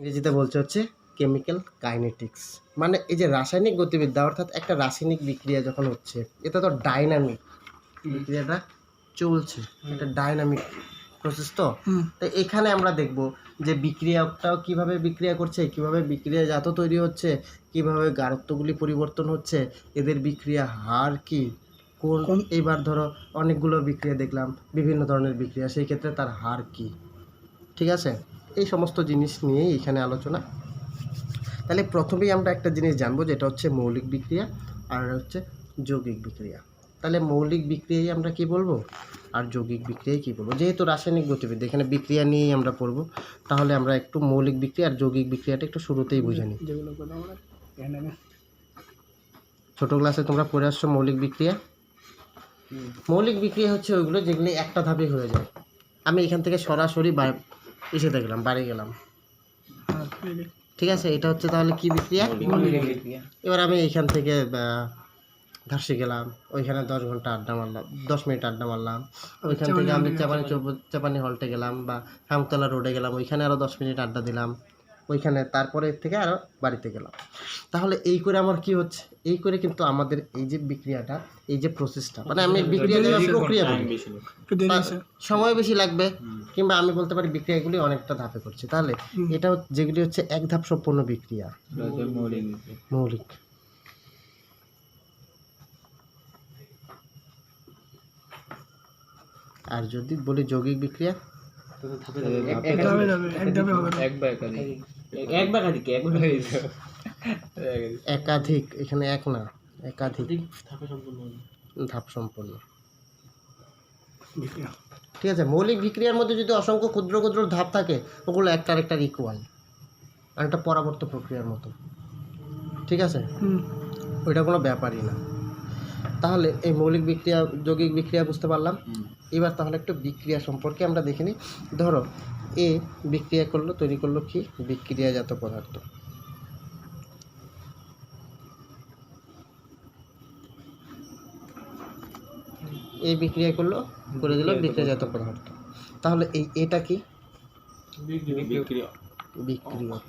ইংরেজিতে বলছে হচ্ছে কেমিক্যাল কাইনেটিক্স, মানে এই যে রাসায়নিক গতিবিদ্যা, অর্থাৎ একটা রাসায়নিক বিক্রিয়া যখন হচ্ছে এটা তো ডাইনামিক বিক্রিয়াটা চলছে, এটা ডাইনামিক প্রসেস। তো এখানে আমরা দেখব যে বিক্রিয়াটাও কিভাবে বিক্রিয়া করছে, কিভাবে বিক্রিয়াজাত তৈরি হচ্ছে, কিভাবে গাঢ়ত্বগুলি পরিবর্তন হচ্ছে, এদের বিক্রিয়া হার কি, কোন এইবার ধরো অনেকগুলো বিক্রিয়া দেখলাম, বিভিন্ন ধরনের বিক্রিয়া, সেই ক্ষেত্রে তার হার কি, ঠিক আছে, এই সমস্ত জিনিস নিয়েই এখানে আলোচনা। তাহলে প্রথমেই আমরা একটা জিনিস জানবো, যেটা হচ্ছে মৌলিক বিক্রিয়া আর হচ্ছে যৌগিক বিক্রিয়া। তাহলে মৌলিক বিক্রিয়াই আমরা কি বলবো আর যৌগিক বিক্রিয়াই কি বলবো, যেহেতু রাসায়নিক গতিবিদ্যা এখানে বিক্রিয়া নিয়েই আমরা পড়বো, তাহলে আমরা একটু মৌলিক বিক্রিয়া আর যৌগিক বিক্রিয়াটা একটু শুরুতেই বুঝে নিই। ছোটো ক্লাসে তোমরা পড়ে আসছো মৌলিক বিক্রিয়া। মৌলিক বিক্রিয়া হচ্ছে ওইগুলো যেগুলি একটা ধাপে হয়ে যায়। আমি এখান থেকে সরাসরি এসেতে গেলাম, বাড়ি গেলাম, ঠিক আছে, এটা হচ্ছে তাহলে কি বিক্রিয়া। এবার আমি এইখান থেকে ধারসি গেলাম, ওইখানে 10 ঘন্টা আড্ডা মারলাম, 10 মিনিট আড্ডা মারলাম, ওইখান থেকে আমি চাপানি হল্টে গেলাম বা হামতলা রোডে গেলাম, ওইখানে আরও 10 মিনিট আড্ডা দিলাম, ওইখানে তারপরে থেকে আরও বাড়িতে গেলাম। তাহলে এই করে আমার কি হচ্ছে, এই করে কিন্তু আমাদের এই যে বিক্রিয়াটা, এই যে প্রসেসটা, মানে আমি বিক্রিয়া প্রক্রিয়া বলি, সময় বেশি লাগবে, কিংবা আমি বলতে পারি বিক্রিয়াগুলি অনেকটা ধাপে করছে। তাহলে এটা যেগুলি হচ্ছে এক ধাপ সম্পন্ন বিক্রিয়া, মৌলিক। আর যদি বলি যৌগিক বিক্রিয়া, একাধিক, এখানে এক না, একাধিক ধাপ সম্পন্ন, ঠিক আছে। মৌলিক বিক্রিয়ার মধ্যে যদি অসংখ্য ক্ষুদ্র ক্ষুদ্র ধাপ থাকে, ওগুলো একটা আরেকটার ইকুয়াল, আর একটা পরাবর্ত প্রক্রিয়ার মতো, ঠিক আছে, ওইটা কোনো ব্যাপারই না। তাহলে এই মৌলিক বিক্রিয়া যৌগিক বিক্রিয়া বুঝতে পারলাম। এবার তাহলে একটু বিক্রিয়া সম্পর্কে আমরা দেখে নিই। ধরো এ বিক্রিয়া করলো, তৈরি করলো কি, বিক্রিয়াজাত পদার্থ। এই বিক্রিয়া করলো, করে দিল বিক্রিয়াজাত পদার্থ। তাহলে এই এটা কি, বিক্রিয়ক।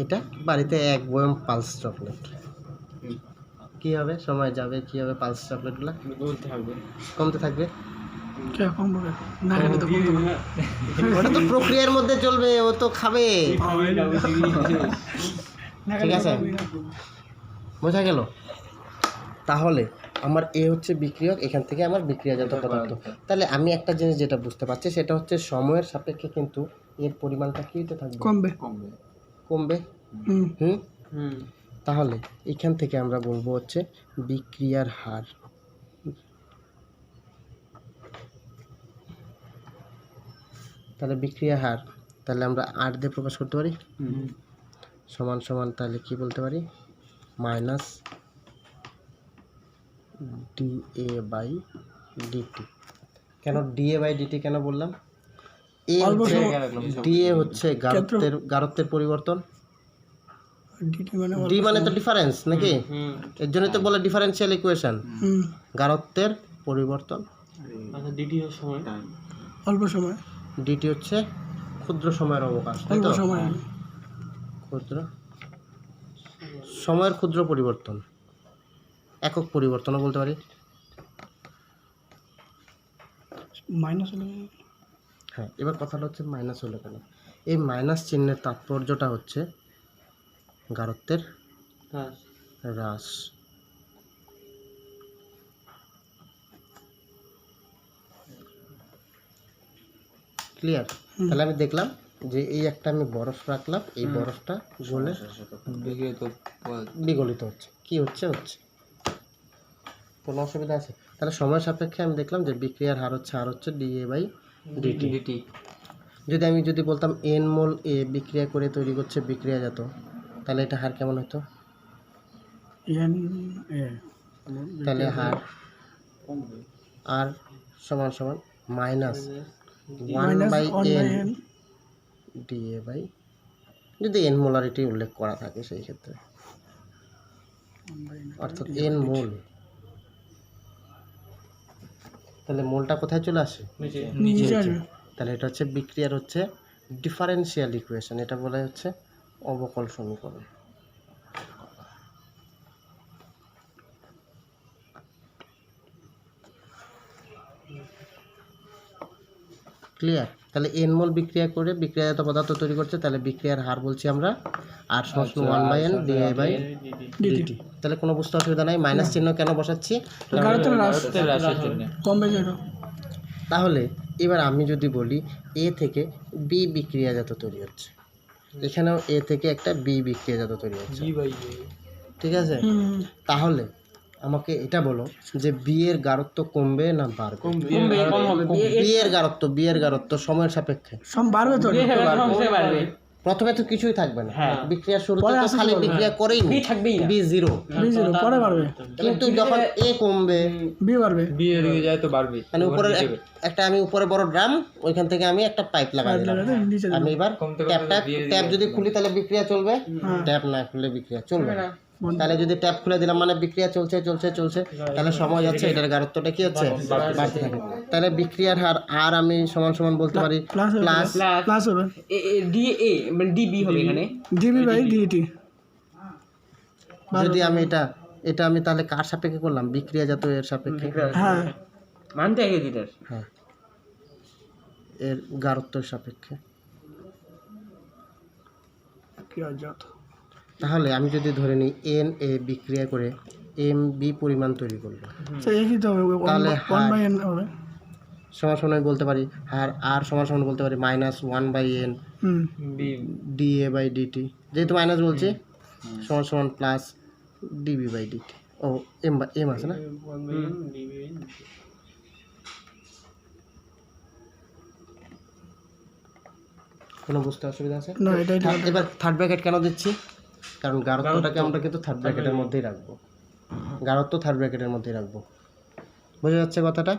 এটা বাড়িতে 1 বয়ম পালস চকলেট, কি হবে, সময় যাবে, কি হবে, পালস চকলেটগুলো কমতে থাকবে, ওটা তো প্রক্রিয়ার মধ্যে চলবে, ও তো খাবে, ঠিক আছে, বোঝা গেল। তাহলে আমার এ হচ্ছে বিক্রিয়ক, এখান থেকে আমার বিক্রিয়াজাত পদার্থ। তাহলে আমি একটা জিনিস যেটা বুঝতে পারছি, সেটা হচ্ছে সময়ের সাপেক্ষে কিন্তু এর পরিমাণটা কি হতে থাকবে, কমবে। তাহলে এখান থেকে আমরা বলবো হচ্ছে বিক্রিয়ার হার। তাহলে বিক্রিয়া হার, তাহলে আমরা আর দিয়ে প্রকাশ করতে পারি, সমান সমান, তাহলে কি বলতে পারি, মাইনাস dA/dt। কেন dA/dt কেন বললাম, dA হচ্ছে গাঢ়ত্বের পরিবর্তন, ডি মানে তো ডিফারেন্স নাকি, এর জন্য তো বলে ডিফারেন্সিয়াল ইকুয়েশন, গাঢ়ত্বের পরিবর্তন, অল্প সময়, ডিটি হচ্ছে ক্ষুদ্র সময়ের অবকাশ, তাই তো, ক্ষুদ্র সময়ের ক্ষুদ্র পরিবর্তন, একক পরিবর্তনও বলতে পারি। মাইনাস হলে, হ্যাঁ, এবার কথাটা হচ্ছে মাইনাস হলো কেন, এই মাইনাস চিহ্নের তাৎপর্যটা হচ্ছে গাঢ়ত্বের হ্রাস। ক্লিয়ার। তাহলে আমি দেখলাম যে এই একটা আমি বরফ রাখলাম, এই বরফটা গলে বিগলিত হচ্ছে, কি হচ্ছে, কোনো অসুবিধা আছে। তাহলে সময় সাপেক্ষে আমি দেখলাম যে বিক্রিয়ার হার হচ্ছে dA/dt। যদি বলতাম n মোল এ বিক্রিয়া করে তৈরি করছে বিক্রিয়াজাত, তাহলে এটা হার কেমন হতো, তাহলে হার আর সমান সমান মাইনাস 1/n dA/, যদি n মোলারিটি উল্লেখ করা থাকে সেই ক্ষেত্রে, অর্থাৎ n মোল। তাহলে মোলটা কোথায় চলে আসে, নিচে। তাহলে এটা হচ্ছে বিক্রিয়ার হচ্ছে ডিফারেনশিয়াল ইকুয়েশন, এটা বলা হচ্ছে অবকল সমীকরণ। ক্লিয়ার? তাহলে এন মোল বিক্রিয়া করে বিক্রিয়াজাত পদার্থ তৈরি করছে, তাহলে বিক্রিয়ার হার বলছি আমরা আর সমান 1/n dI/dt। তাহলে কোনো বুঝতে অসুবিধা নাই। মাইনাস চিহ্ন কেন বসাচ্ছি? তাহলে এবার আমি যদি বলি এ থেকে বি বিক্রিয়াজাত তৈরি হচ্ছে, এখানেও এ থেকে একটা বি বিক্রিয়াজাত তৈরি হচ্ছে, ঠিক আছে? তাহলে আমাকে এটা বলো যে বি এর গাঢ়ত্ব কমবে না বাড়বে? বি এর গাঢ়ত্ব সময়ের সাপেক্ষে বাড়বে তো, প্রথমে তো কিছুই থাকবে না, বিক্রিয়ার শুরুতে তো খালি বিক্রিয়া করেই বি জিরো, পরে বাড়বে, কিন্তু যখন এ কমবে বি বাড়বে, বি এদিকে যায় তো বাড়বে। মানে উপরে একটা আমি উপরে বড় ড্রাম, ওইখান থেকে আমি একটা পাইপ লাগাই দিলাম। আমি এবার ট্যাপ যদি খুলি তাহলে বিক্রিয়া চলবে, ট্যাপ না খুললে বিক্রিয়া চলবে না। তাহলে যদি ট্যাপ খুলে দিলাম মানে বিক্রিয়া চলছে চলছে চলছে, তাহলে সময় যাচ্ছে, এটার গাঢ়ত্বটা কি হচ্ছে? বাড়তে থাকে। তাহলে বিক্রিয়ার হার আর আমি সমান সমান বলতে পারি প্লাস হবে ডিএ মানে ডিবি হবে এখানে, dB/dt। যদি আমি এটা আমি তাহলে কার সাপেক্ষে করলাম? বিক্রিয়াজাত এর সাপেক্ষে, হ্যাঁ মানতে আগে দিটার, হ্যাঁ, এর গাঢ়ত্বের সাপেক্ষে। তাহলে আমি যদি ধরে নিই এন এ বিক্রিয়া করে এম বি পরিমাণ তৈরি করলো, তাহলে সমান সমান আমি বলতে পারি আর সমান সমান বলতে পারি -1/n dA/dt, যেহেতু মাইনাস বলছি সমান সমান প্লাস dB/dt। ও এম আছে না? কোনো বুঝতে অসুবিধা আছে? এবার থার্ড ব্র্যাকেট কেন দিচ্ছি? কারণ গাঢ়ত্বটাকে আমরা কিন্তু থার্ড ব্র্যাকেটের মধ্যেই রাখবো, গাঢ়ত্ব থার্ড ব্র্যাকেটের মধ্যেই রাখবো। বোঝা যাচ্ছে কথাটা?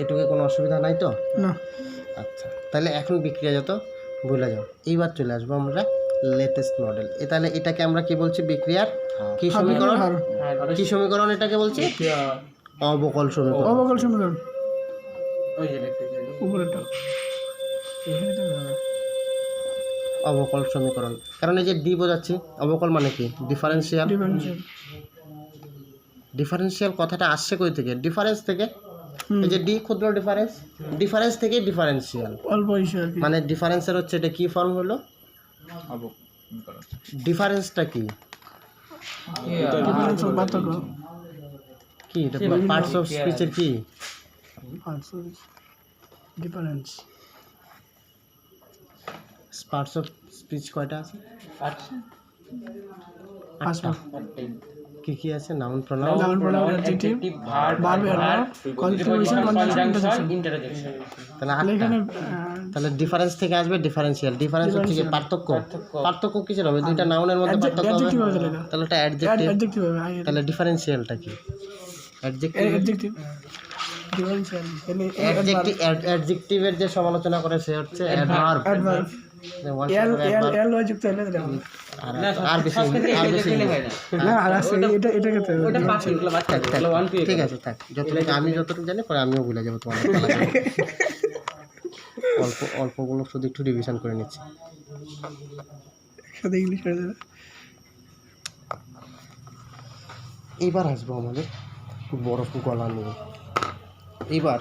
এটুকু কোনো অসুবিধা নাই তো? না। আচ্ছা, তাহলে এখন বিক্রিয়াজাত ভুলে যাও। এইবার চলে আসবো আমরা লেটেস্ট মডেল। তাহলে এটাকে আমরা কি বলছি? বিক্রিয়ার কি সমীকরণ? কি সমীকরণ এটাকে বলছি? অবকল সমীকরণ। অবকল সমীকরণ অবকল সমীকরণ, কারণ এই যে ডি বোঝাচ্ছি, অবকল মানে কি? ডিফারেন্সিয়াল। ডিফারেন্সিয়াল কথাটা আসছে কই থেকে? ডিফারেন্স থেকে। এই যে ডি ক্ষুদ্র ডিফারেন্স, ডিফারেন্স থেকে ডিফারেন্সিয়াল, অল্প হিসাব। মানে ডিফারেন্সের হচ্ছে এটা কি ফর্ম হলো? ডিফারেন্সটা কি? কি এটা পার্টস অফ স্পিচের কি? ডিফারেন্স পার্টস অফ স্পিচ কয়টা আছে? 8টা। কি কি আছে? Noun, pronoun, adjective, verb, conjugation, interjection. তাহলে ডিফারেন্স থেকে আসবে ডিফারেন্সিয়াল। ডিফারেন্স হচ্ছে কি? পার্থক্য। পার্থক্য কিসের হবে? দুইটা নাউনের মধ্যে পার্থক্য হবে, তাহলে এটা অ্যাডজেক্টিভ। তাহলে ডিফারেন্সিয়ালটা কি? অ্যাডজেক্টিভ। অ্যাডজেক্টিভের যে সমালোচনা করে সে হচ্ছে অ্যাডভার্ব। ঠিক আছে, থাক। আমি যতটুকু জানি পরে আমিও ভুলে যাবো তোমার। অল্পগুলো শুধু একটু রিভিশন করে নিচ্ছি। এইবার আসবো আমাদের বরফ গলা নিয়ে। এবার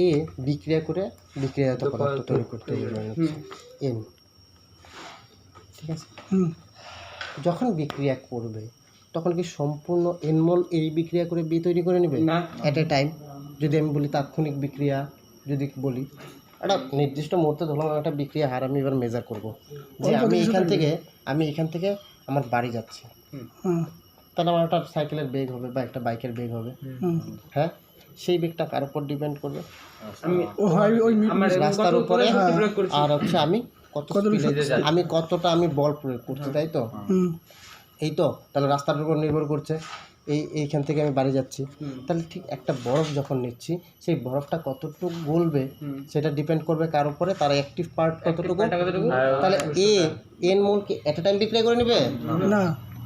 এ বিক্রিয়া করে বিক্রিয়াজাত পদার্থ তৈরি করতে এন, ঠিক আছে? যখন বিক্রিয়া করবে তখন কি সম্পূর্ণ এন মোল এই বিক্রিয়া করে বি তৈরি করে নেবে অ্যাট এ টাইম? যদি আমি বলি তাৎক্ষণিক বিক্রিয়া, যদি বলি একটা নির্দিষ্ট মুহূর্তে ধরলাম একটা বিক্রিয়া হার আমি এবার মেজার করবো, যে আমি এখান থেকে আমার বাড়ি যাচ্ছি, তাহলে আমার একটা সাইকেলের বেগ হবে বা একটা বাইকের বেগ হবে, হ্যাঁ? সেই বেগটা কার উপর ডিপেন্ড করবে? রাস্তার উপরে, আর হচ্ছে আমি কতটা আমি বল প্রয়োগ করছি, তাই তো? এই তো, তাহলে রাস্তার উপর নির্ভর করছে। এইখান থেকে আমি বাড়ি যাচ্ছি, তাহলে ঠিক একটা বরফ যখন নিচ্ছি সেই বরফটা কতটুকু গলবে সেটা ডিপেন্ড করবে কার উপরে? তার অ্যাক্টিভ পার্ট কতটুকু। তাহলে এন মোল কি এট এ টাইম বিক্রিয়া করে নেবে? না।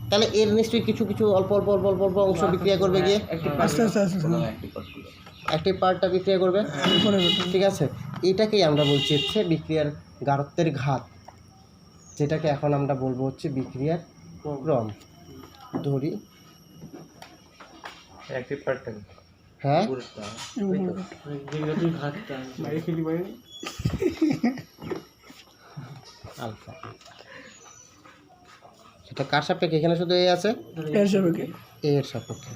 তাহলে এর নিশ্চয়ই কিছু কিছু অল্প অল্প অল্প অল্প অল্প অংশ বিক্রিয়া করবে গিয়ে, অ্যাক্টিভ পার্টটা বিক্রিয়া করবে, ঠিক আছে? এটাকেই আমরা বলছি হচ্ছে বিক্রিয়ার গাঢ়ত্বের ঘাত, যেটাকে এখন আমরা বলবো হচ্ছে বিক্রিয়ার ক্রম। ধরি হ্যাঁ আলফা, সেটা কার সাপেক্ষে? এখানে শুধু এ আছে, এর সাপেক্ষে এ এর সাপেক্ষে,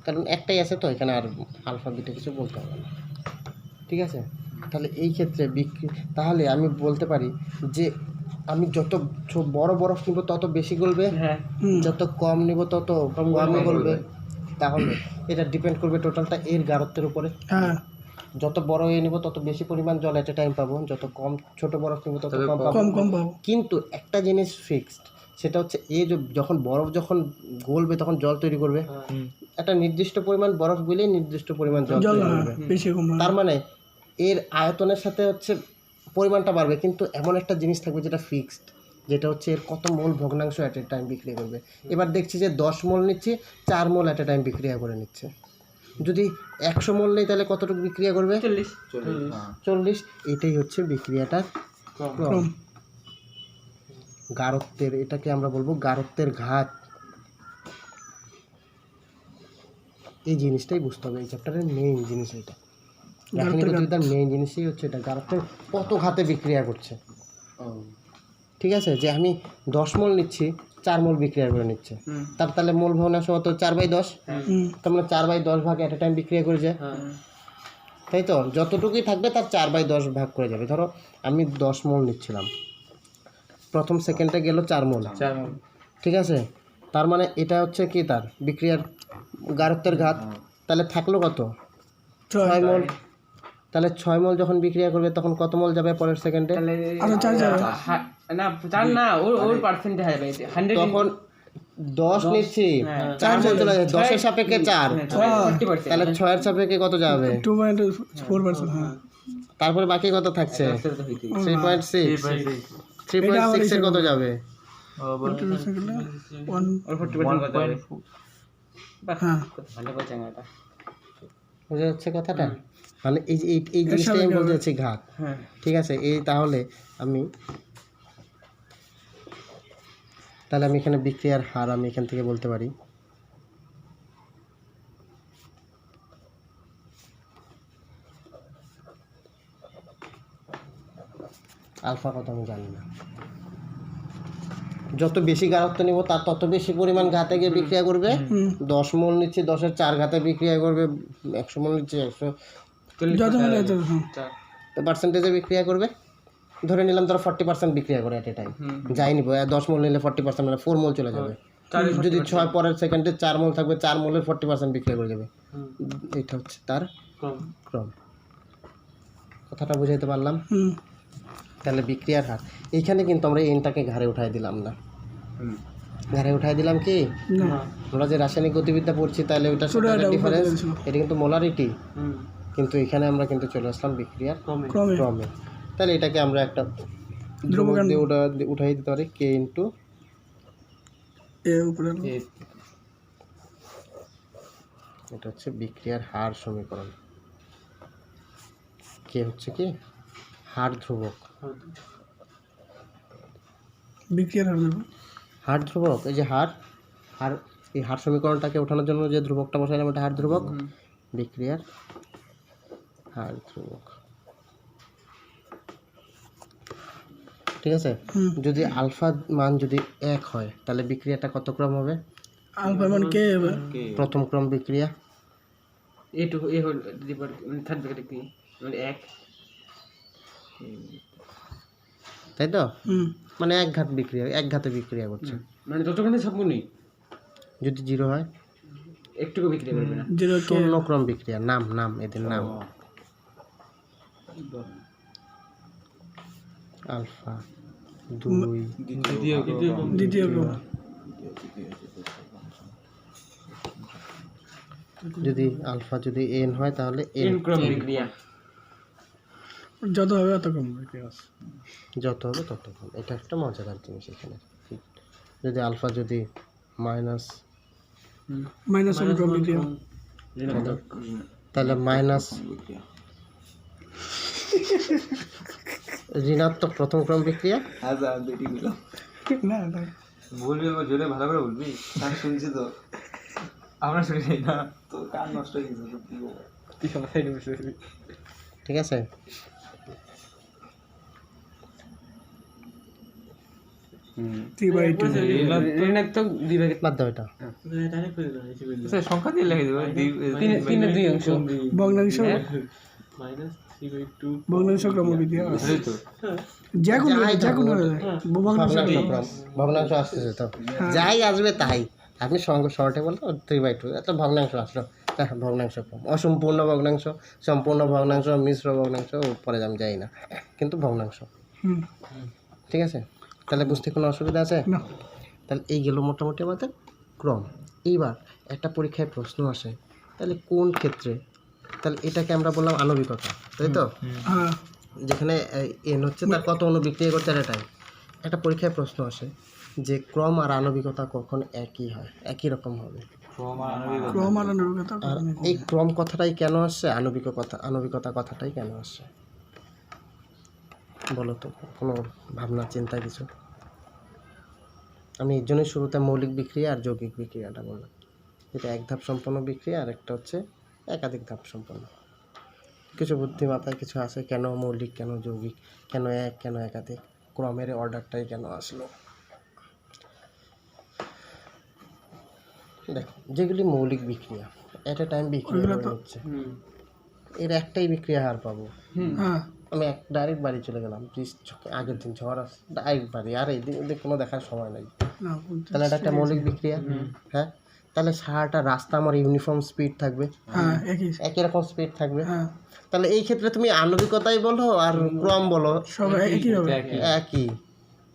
কারণ একটাই আছে তো, এখানে আর আলফা বিটা কিছু বলতে হবে না। ঠিক আছে, তাহলে এই ক্ষেত্রে তাহলে আমি বলতে পারি যে আমি যত বড় বরফ নিব তত বেশি গলবে, হ্যাঁ যত কম নিব তত কমই গলবে। তাহলে এটা ডিপেন্ড করবে টোটালটা এর গাঢ়ত্বের উপরে। হ্যাঁ যত বড় এ নিব তত বেশি পরিমাণ জল এট এ টাইম পাবো, যত কম ছোট বরফ নিব তত কম পাবো। কম কম পাবো। কিন্তু একটা জিনিস ফিক্সড, সেটা হচ্ছে যখন বরফ যখন গলবে তখন জল তৈরি করবে। একটা নির্দিষ্ট পরিমাণ বরফ গলেই নির্দিষ্ট পরিমাণ জল জল তৈরি হ্যাঁ, করবে। বেশি কম হবে। তার মানে এর আয়তনের সাথে হচ্ছে পরিমাণটা বাড়বে, কিন্তু এমন একটা জিনিস থাকবে যেটা ফিক্সড, যেটা হচ্ছে এর কত মোল ভগ্নাংশ অ্যাট এ টাইম বিক্রিয়া করবে। এবার দেখছি যে 10 মোল নিচ্ছি, 4 মোল অ্যাট এ টাইম বিক্রিয়া করে নিচ্ছে। যদি 100 মোল নেই তাহলে কতটুকু বিক্রিয়া করবে? 40। এটাই হচ্ছে বিক্রিয়াটার ক্রম। ক্রম। গাঢ়ত্বের, এটাকে আমরা বলবো গাঢ়ত্বের ঘাত। এই জিনিসটাই বুঝতে হবে, এই চ্যাপ্টারের মেইন জিনিস এটা। রাসায়নিক গতিবিদ্যার মেইন জিনিসই হচ্ছে এটা, গাঢ়ত্বের কত ঘাতে বিক্রিয়া করছে। ঠিক আছে, যে আমি 10 মোল নিচ্ছি, 4 মোল বিক্রিয়া করে নিচ্ছে, তাহলে মোল ভগ্নাংশ কত? 4/10। তার মানে 4/10 ভাগ এট এ টাইম বিক্রিয়া করে যায়, তাই তো? যতটুকুই থাকবে তার 4/10 ভাগ করে যাবে। ধরো আমি 10 মোল নিচ্ছিলাম, প্রথম সেকেন্ডে গেল 4 মোল, ঠিক আছে? তার মানে এটা হচ্ছে কি, তার বিক্রিয়ার গাঢ়ত্বের ঘাত। তাহলে থাকলো কত? 6 মোল। তাহলে 6 মোল যখন বিক্রিয়া করবে তখন কত মোল যাবে পরের সেকেন্ডে? আরো 4 যাবে। না 4 না, ওর পার্সেন্টেজ হবে 100। তখন 10 নিচ্ছি, 4 মোল চলে যাবে, 10 এর সাপেক্ষে 4, 40%। তাহলে 6 এর সাপেক্ষে কত যাবে? 2.4%। হ্যাঁ তারপরে বাকি কত থাকছে? 3.6। 3.6 এর কত যাবে? 40% হ্যাঁ ভালো কথা এটা। বুঝা যাচ্ছে কথাটা? মানে এই জিনিসটাই আমি বলতে চাচ্ছি, ঘাত। হ্যাঁ ঠিক আছে, তাহলে আমি এখানে বিক্রিয়ার হার আমি এখান থেকে বলতে পারি আলফা কত আমি জানি না। যত বেশি গাঢ়ত্ব নিব তার তত বেশি পরিমাণ ঘাতে গিয়ে বিক্রিয়া করবে। 10 মোল নিচ্ছি, 10-এর 4 ঘাতে বিক্রিয়া করবে। 100 মোল নিচ্ছি, 100 যত মিলে তত। পার্সেন্টেজে বিক্রিয়া করবে। ধরে নিলাম ধরো 40% বিক্রিয়া করে এট এ টাইম, যাই নিব 10 মোল নিলে 40% মানে 4 মোল চলে যাবে। যদি 6 পরের সেকেন্ডে 4 মোল থাকবে, 4 মোলের 40% বিক্রিয়া করে যাবে। এটা হচ্ছে তার ক্রম। কথাটা বুঝাইতে পারলাম? তাহলে বিক্রিয়ার হার এইখানে কিন্তু আমরা এনটাকে ঘাড়ে উঠাই দিলাম না, ঘাড়ে উঠাই দিলাম কি, আমরা যে রাসায়নিক গতিবিদ্যা পড়ছি তাহলে ওটার সাথে ডিফারেন্স, এটা কিন্তু মোলারিটি, কিন্তু এখানে আমরা কিন্তু চলে আসলাম বিক্রিয়ার ক্রমে। তাহলে এটাকে আমরা একটা ধ্রুবক দিয়ে উঠাই দিতে পারি, কে ইন্টু এ উপরে। এটা হচ্ছে বিক্রিয়ার হার সমীকরণ। কে হচ্ছে কি, হার ধ্রুবক। বিক্রিয়ার হার দেবো। হার ধ্রুবক, এই যে হার, এই হার সমীকরণটাকে ওঠানোর জন্য যে ধ্রুবকটা বসাইলাম এটা হার ধ্রুবক, বিক্রিয়ার হার ধ্রুবক। ঠিক আছে, যদি আলফা মান যদি 1 হয় তাহলে বিক্রিয়াটা কত ক্রম হবে? আলফা মান কে হবে? প্রথম ক্রম বিক্রিয়া। এ হল থার্ড ব্র্যাকেট কি মানে 1, তাই তো? মানে এক ঘাতে বিক্রিয়া করছে, মানে যতক্ষণ সম্পূর্ণ। যদি 0 হয় একটুকু বিক্রিয়া করবে না। 0 কে শূন্য ক্রম বিক্রিয়া। নাম এদের নাম আলফা 2, দ্বিতীয় ক্রম। যদি আলফা যদি n হয় তাহলে এন ক্রম বিক্রিয়া। যত হবে তত কম বিক্রিয়া আছে। যত হবে তত কম। এটা একটা মজাদার জিনিস এখানে। যদি আলফা যদি মাইনাস -1 ক্রম বিক্রিয়া। তাহলে মাইনাস ঋণাত্মক প্রথম ক্রম বিক্রিয়া। আচ্ছা দুটি দিলাম। না না বলবি আমার জোরে ভালো করে বলবি। আমি শুনছি তো। আমরা শুনি নাই না তো কান নষ্ট হয়ে গেছে তো কি বলবো? তুই সবাই বসে ঠিক আছে, ঋণাত্মক দুই ভাগে বাদ দাও এটা। সংখ্যা দিয়ে লিখে দেবো তিনের দুই অংশ ভগ্নাংশ ভগ্নাংশ ক্রমবিক্রিয়া যে কোনো যে কোনো ভগ্নাংশ ভগ্নাংশ আসতেছে তো, যাই আসবে তাই। আপনি শর্টে বলতো 3/2, একটা ভগ্নাংশ আসলো, ভগ্নাংশ ক্রম, অসম্পূর্ণ ভগ্নাংশ, সম্পূর্ণ ভগ্নাংশ, মিশ্র ভগ্নাংশ, পরে আমি যাই না, কিন্তু ভগ্নাংশ। হুম ঠিক আছে, তাহলে বুঝতে কোনো অসুবিধা আছে? না তাহলে এই গেল মোটামুটি আমাদের ক্রম। এইবার একটা পরীক্ষায় প্রশ্ন আসে, তাহলে কোন ক্ষেত্রে, তাহলে এটাকে আমরা বললাম আণবিকতা, তাই তো? হ্যাঁ যেখানে এন হচ্ছে তার কত অণু বিক্রিয়া করছে এটাই। একটা পরীক্ষায় প্রশ্ন আসে যে ক্রম আর আণবিকতা কখন একই হয়, একই রকম হবে। ক্রম আর আণবিকতা আর এই ক্রম কথাটাই কেন আসছে, আণবিকতা কথাটাই কেন আসছে বলো তো? কোনো ভাবনা চিন্তা কিছু? আমি এর জন্যই শুরুতে মৌলিক বিক্রিয়া আর যৌগিক বিক্রিয়াটা বললাম, এটা এক ধাপ সম্পন্ন বিক্রিয়া আর একটা হচ্ছে একাধিক ধাপ সম্পন্ন। কিছু বুদ্ধি মাথায় কিছু আছে, কেন মৌলিক, কেন যৌগিক, কেন এক, কেন একাধিক, ক্রমের অর্ডারটাই কেন আসলো। দেখো, যেগুলি মৌলিক বিক্রিয়া এট এ টাইম বিক্রিয়া করে হচ্ছে, এর একটাই বিক্রিয়া হার পাবো। হ্যাঁ আমি ডাইরেক্ট বাড়ি চলে গেলাম, আগের দিন ঝড় আসে, ডাইরেক্ট বাড়ি, আর এই দিন ওদের কোনো দেখার সময় নেই। না তাহলে এটা একটা মৌলিক বিক্রিয়া। হ্যাঁ, তাহলে সারাটা রাস্তা আমার ইউনিফর্ম স্পিড থাকবে, হ্যাঁ একই একই রকম স্পিড থাকবে। হ্যাঁ তাহলে এই ক্ষেত্রে তুমি আণবিকতাই বলো আর ক্রম বলো, সব একই হবে একই।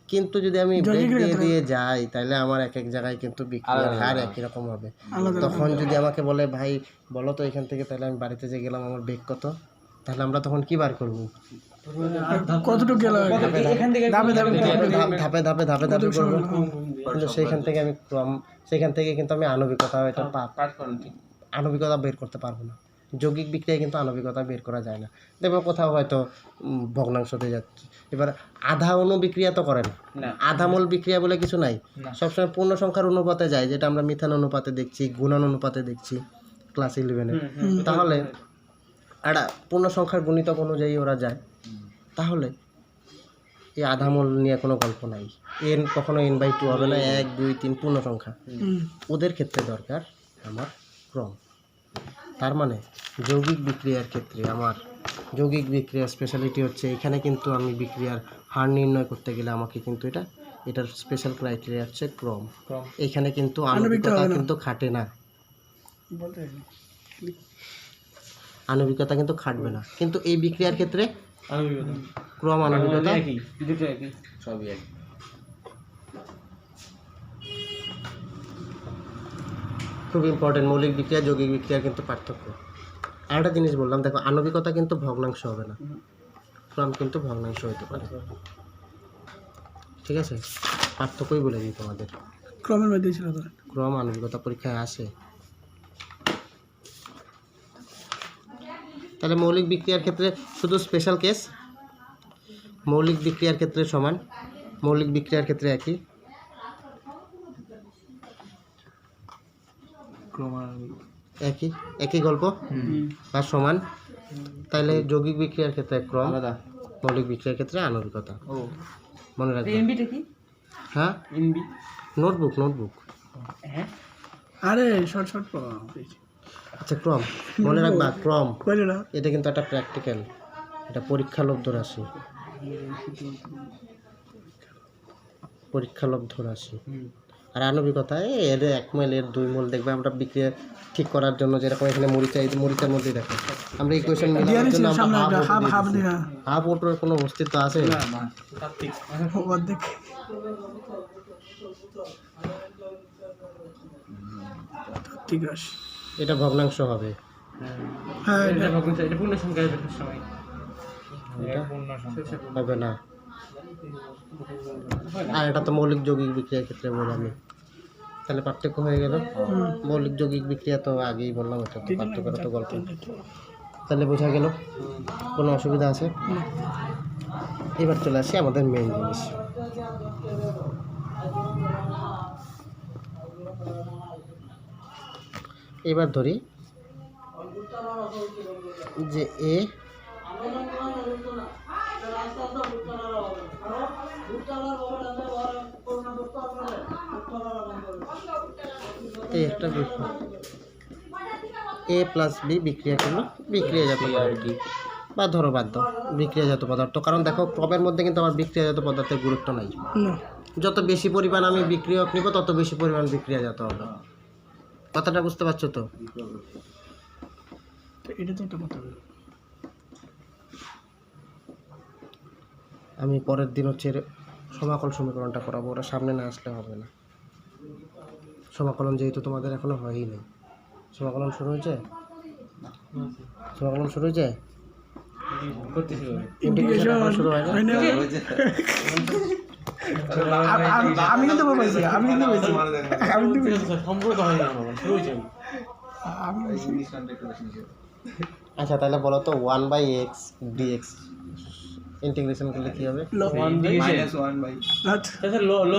কিন্তু যদি আমি ব্রেক দিয়ে দিয়ে যাই, তাহলে আমার এক এক জায়গায় কিন্তু বিক্রিয়ার হার একই রকম হবে। তখন যদি আমাকে বলে ভাই বলো তো এখান থেকে, তাহলে আমি বাড়িতে যে গেলাম আমার বেগ কত, তাহলে আমরা তখন কি বার করবো? কতটুকু গেল এখান থেকে ধাপে ধাপে ধাপে ধাপে ধাপে ধাপে করবো। কিন্তু সেইখান থেকে আমি ক্রম, সেখান থেকে কিন্তু আমি আণবিকতা, এটা পাঠ করেন ঠিক আণবিকতা বের করতে পারবো না। যৌগিক বিক্রিয়ায় কিন্তু আণবিকতা বের করা যায় না। দেখবো কোথাও হয়তো ভগ্নাংশতে যাচ্ছে। এবার আধা অণু বিক্রিয়া তো করে না, না আধা মোল বিক্রিয়া বলে কিছু নাই, সবসময় পূর্ণ সংখ্যার অনুপাতে যায়, যেটা আমরা মিথান অনুপাতে দেখছি, গুণন অনুপাতে দেখছি ক্লাস 11-এ। তাহলে একটা পূর্ণ সংখ্যার গুণিতক অনুযায়ী ওরা যায়। তাহলে এই আধা মোল নিয়ে কোনো গল্প নাই, এন কখনো n/2 হবে না, 1 2 3 পূর্ণ সংখ্যা। ওদের ক্ষেত্রে দরকার আমার ক্রম। তার মানে যৌগিক বিক্রিয়ার ক্ষেত্রে আমার যৌগিক বিক্রিয়ার স্পেশালিটি হচ্ছে, এখানে কিন্তু আমি বিক্রিয়ার হার নির্ণয় করতে গেলে আমাকে কিন্তু এটার স্পেশাল ক্রাইটেরিয়া হচ্ছে ক্রম। এখানে কিন্তু আণবিকতা কিন্তু খাটে না, আণবিকতা কিন্তু খাটবে না। কিন্তু এই বিক্রিয়ার ক্ষেত্রে ক্রম আণবিকতা একই, দুটো একই, সবই এক। খুব ইম্পর্টেন্ট। মৌলিক বিক্রিয়া যৌগিক বিক্রিয়ার কিন্তু পার্থক্য। আর একটা জিনিস বললাম, দেখো আণবিকতা কিন্তু ভগ্নাংশ হবে না, ক্রম কিন্তু ভগ্নাংশ হতে পারে। ঠিক আছে, পার্থক্যই বলে দিই তোমাদের। ক্রমের মধ্যে ছিল তো ক্রম আণবিকতা পরীক্ষায় আসে। তাহলে মৌলিক বিক্রিয়ার ক্ষেত্রে শুধু স্পেশাল কেস, মৌলিক বিক্রিয়ার ক্ষেত্রে সমান, মৌলিক বিক্রিয়ার ক্ষেত্রে একই, একই একই গল্প আর সমান। তাহলে যৌগিক বিক্রিয়ার ক্ষেত্রে ক্রম, মৌলিক বিক্রিয়ার ক্ষেত্রে আণবিকতা। মনে রাখবে। এনবিটা কি? হ্যাঁ, এনবি নোটবুক। হ্যাঁ আরে শর্ট আচ্ছা, ক্রম মনে রাখবা, ক্রম কইলে না এটা কিন্তু একটা প্র্যাকটিক্যাল, এটা পরীক্ষালব্ধ রাশি, পরীক্ষালব্ধ রাশি। আর আণবিকতা এর 1 মোল এর 2 মোল দেখবে আমরা বিক্রিয়া ঠিক করার জন্য, যেরকম এখানে মরিচার মধ্যে দেখো আমরা ইকুয়েশন মেলানোর জন্য আমরা হাফ ওটার কোনো অস্তিত্ব আছে? অর্ধেক ঠিক আছে এটা ভগ্নাংশ হবে, হ্যাঁ এটা ভগ্নাংশ, এটা পূর্ণ সংখ্যা দেখার সময় এটা হবে না। আর এটা তো মৌলিক যৌগিক বিক্রিয়ার ক্ষেত্রে বললাম আমি, তাহলে পার্থক্য হয়ে গেল। মৌলিক যৌগিক বিক্রিয়া তো আগেই বললাম, এটা তো পার্থক্যটা তো গল্প। তাহলে বোঝা গেল, কোনো অসুবিধা আছে? এবার চলে আসি আমাদের মেইন জিনিস। এবার ধরি যে এ একটা এ প্লাস বি বিক্রিয়া করলো বিক্রিয়াজাত পদার্থ, বা ধরো বাদ দাও বিক্রিয়াজাত পদার্থ, কারণ দেখো ক্রমের মধ্যে কিন্তু আমার বিক্রিয়াজাত পদার্থের গুরুত্ব নাই। না, যত বেশি পরিমাণ আমি বিক্রিয়ক নিব তত বেশি পরিমাণ বিক্রিয়াজাত হবে। কথাটা বুঝতে পারছো তো? তো এটা তো একটা কথা। আমি পরের দিন হচ্ছে সমাকল সমীকরণটা করাবো, ওরা সামনে না আসলে হবে না। সমাকলন যেহেতু তোমাদের এখনো হয়ই নাই। সমাকলন শুরু হয়েছে? সমাকলন শুরু হয়েছে? করতেছিল ইন্টিগ্রেশন এখনো শুরু হয় না? হয় না। আমি কিন্তু বলছি, আমি কিন্তু বলছি, আমি কিন্তু বলছি। সম্পর্ক হয়নি আমার, শুরু হয়েছে আমি বলছি, ইংলিশ নামটা একটু বেশি নিচে। আচ্ছা তাহলে বলো তো 1/x dx ইন্টিগ্রেশন করলে কি হবে? -1/, আচ্ছা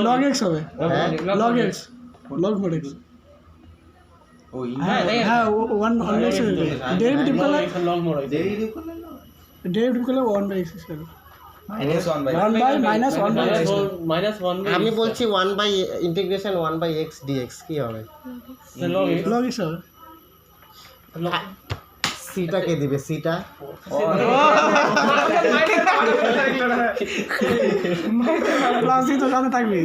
লগ এক্স হবে, হ্যাঁ? Log x, log mod x. ও হ্যাঁ হ্যাঁ, ওয়ান এক্স ডেরিভেটিভ করলে, লং মোড় হয়েছে ডেরিভেটিভ করলে 1/x স্কয়ার, -1/, 1 মাইনাস 1 -1 আমি বলছি 1/x dx কি হবে? লগ এক্স হবে। সিটা কে দিবে? সিটা প্লাস তো সাথে থাকবে।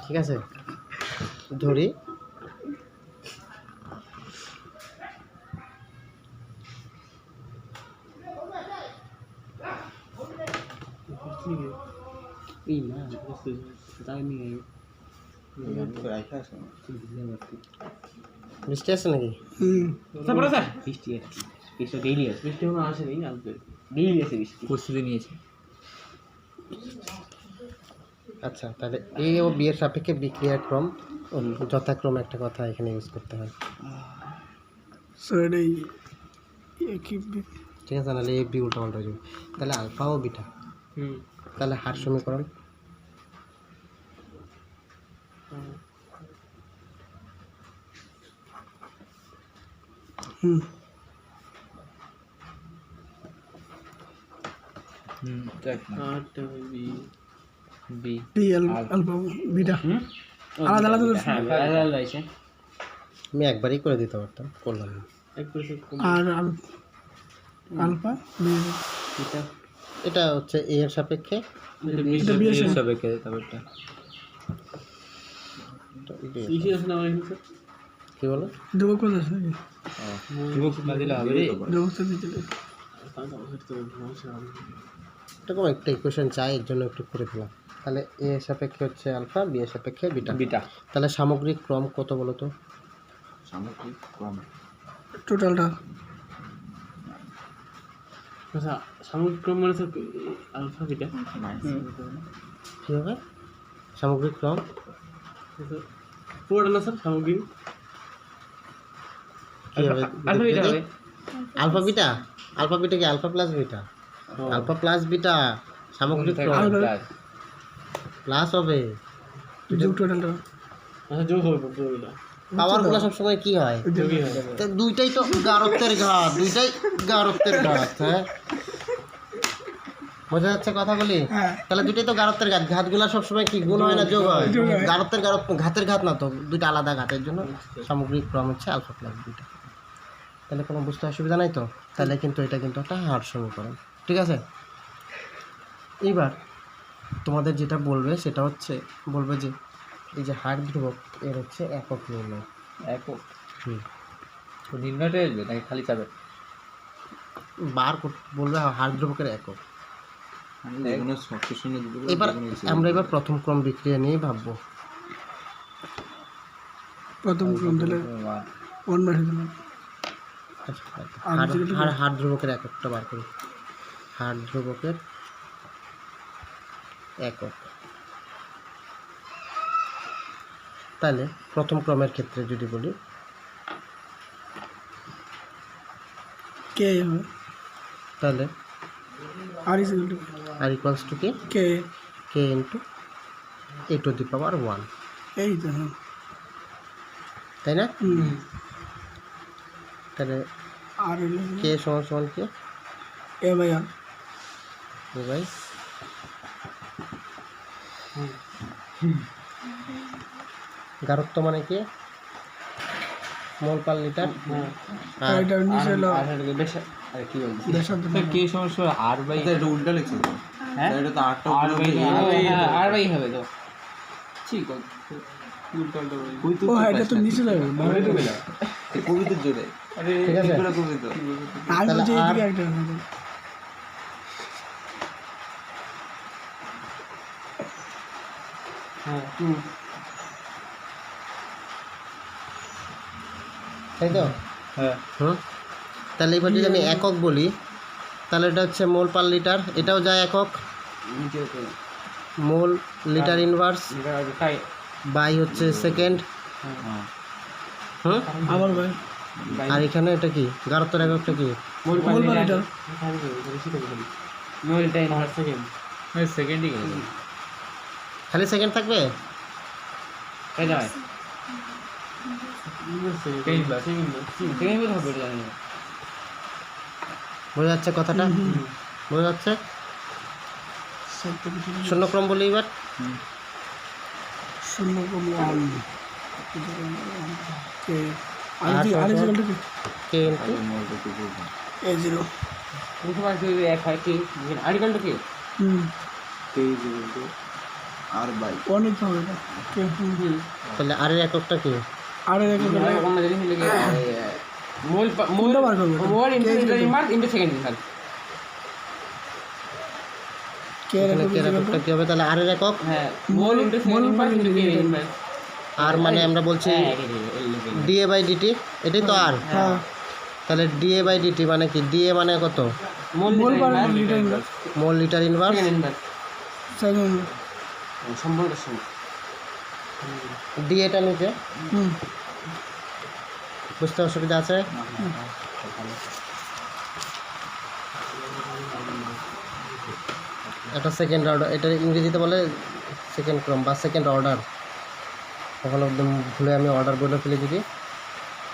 ঠিক আছে, ধরি এই না তাই নিয়ে বৃষ্টি আছে নাকি? তারপরে স্যার বৃষ্টি আছে, বৃষ্টি ডেইলি আছে, বৃষ্টি কোনো আসে নেই, আসবে ডেইলি আছে বৃষ্টি, প্রস্তুতি নিয়েছে। আচ্ছা তাহলে এ ও বি এর সাপেক্ষে বিক্রিয়াক্রম যথাক্রমে একটা কথা এখানে ইউজ করতে হয়। সো এটাই কি ঠিক আছে, নাহলে এ বি উল্টা পাল্টা হয়ে যাবে। তাহলে আলফা ও বিটা, হুম তাহলে হার সমীকরণ হুম বি ডি আলফা বিটা আলাদা আলাদা তো, হ্যাঁ আলাদা আছে আমি একবারই করে দিতে পারতাম, করলাম না। আর আলফা এটা এটা হচ্ছে এ এর সাপেক্ষে এটা বি এর সাথে সাপেক্ষে, তারপরটা B এর। ইসি আছে না আমার কি বলো? যোগ করে আছে নাকি? যুবক না দিলে হবে রে, যোগ তো দিতে হবে। এরকম একটা ইকুয়েশন চাই, এর জন্য একটু করে দিলাম। তাহলে এ এর সাপেক্ষে হচ্ছে আলফা, বি এর সাপেক্ষে বিটা। বিটা তাহলে সামগ্রিক ক্রম কত বলো তো? সামগ্রিক ক্রম টোটালটা আচ্ছা সামগ্রিক ক্রম মানে স্যার আলফা বিটা কী হবে সামগ্রিক ক্রম? পুরোটা না স্যার সামগ্রিক কী হবে? আলফা বিটা হবে, আলফা বিটা, আলফা বিটা কি alpha plus beta? Alpha plus beta সামগ্রিক ক্রম প্লাস হবে। যোগ টোটালটা আচ্ছা যোগ হবে পুরোটা, পাওয়ারগুলো সবসময় কি হয়? যোগই হবে। তা দুইটাই তো গারত্বের ঘাত, দুইটাই গারত্বের ঘাত। হ্যাঁ বোঝা যাচ্ছে কথাগুলি? হ্যাঁ। তাহলে দুইটাই তো গারত্বের ঘাত, ঘাতগুলো সবসময় কি গুণ হয় না যোগ হয়? যোগ হয়। গারত্বের ঘাতের ঘাত না তো, দুইটা আলাদা ঘাতের জন্য সামগ্রিক ক্রম হচ্ছে আলফা প্লাস বিটা। তাহলে কোনো বুঝতে অসুবিধা নাই তো? তাহলে কিন্তু এটা কিন্তু একটা হার সমীকরণ, ঠিক আছে? এইবার তোমাদের যেটা বলবে সেটা হচ্ছে বলবে যে এই যে হার ধ্রুবক এর হচ্ছে একক নির্ণয়। একক হুম, নির্ণয়টা আসবে নাকি খালি চাবে? বলবে হার ধ্রুবকের একক। যেগুলো শক্ত শূন্য দিতে পারি, এবার যেগুলো বেশি আমরা এবার প্রথম ক্রম বিক্রিয়া নিয়ে ভাববো। প্রথম ক্রম তাহলে 1/2 দিলাম। আচ্ছা, আর যেটা হার ধ্রুবকের এককটা বার করি। হার ধ্রুবকের একক, তাহলে প্রথম ক্রমের ক্ষেত্রে যদি বলি কে হবে তাহলে r is equal to r equals to কি k K into A to the পাওয়ার 1, এই তো হ্যাঁ তাই না? হুম তাহলে আর হলো কে সমান সমান কি এ বাই আর ভাই গারত্ব মানে কি মোল পার লিটার আর এটা নিচে হলো আরে কি বলছিস ব্যাসার্ধ কে সমস্যা আর বাই এটা এটা উল্টা লিখছো তো হ্যাঁ এটা তো আটটা আর বাই আর বাই হবে তো ঠিক ও হ্যাঁ এটা তো নিচে যাবে কবিতার জোরে আরে ঠিক আছে। এগুলো কবিতা আর তাহলে বলছি আর- এইদিকে একটা হবে। হ্যাঁ তাই তো হ্যাঁ হুম তাহলে এবার যদি আমি একক বলি তাহলে এটা হচ্ছে মোল পার লিটার, এটাও যায় একক, নিচে তো মোল লিটার ইনভার্স এটা তাই বাই হচ্ছে সেকেন্ড। হ্যাঁ হুম আবার ভাই আর এখানে এটা কি গারত্বের এককটা কি মোল মোল পার লিটার মোল টাইম আর সেকেন্ড সেকেন্ডই গেল খালি সেকেন্ড থাকবে? তাই নয় সেকেন্ড সেকেন্ড হবে জানি না বোঝা যাচ্ছে কথাটা? বোঝা যাচ্ছে? সত্য কিছু শূন্যক্রম বলি এবার শূন্য কম one k r is equal to k into মোলটা কি বলবো এ জিরো বুঝতে পারছি যে এক হয় কি আর্টিকেলটা কি হুম কে বলতো আর বাই ওয়ান নিতে হবে এটা কে হুম তাহলে আর এর এককটা কি আর দেখো আমরা জানি হলে কি মোল মোল কোনটা বার করবে mole into mark into second sir k এখানে কে এর এককটা কি হবে? তাহলে আর এর একক হ্যাঁ mole into second inverse into k inverse আর মানে আমরা বলছি ডিএ বাই ডিটি, এটাই তো আর। হ্যাঁ তাহলে ডিএ বাই ডিটি মানে কি? ডিএ মানে কত? Mole mole per inverse litre inverse mole litre inverse second inverse second সম্পূর্ণ সমান ডিএটা নিচে, হুম বুঝতে অসুবিধা আছে? এটা সেকেন্ড অর্ডার, এটা ইংরেজিতে বলে সেকেন্ড ক্রম বা সেকেন্ড অর্ডার। কখনো ভুলে আমি অর্ডার বলে ফেলে যদি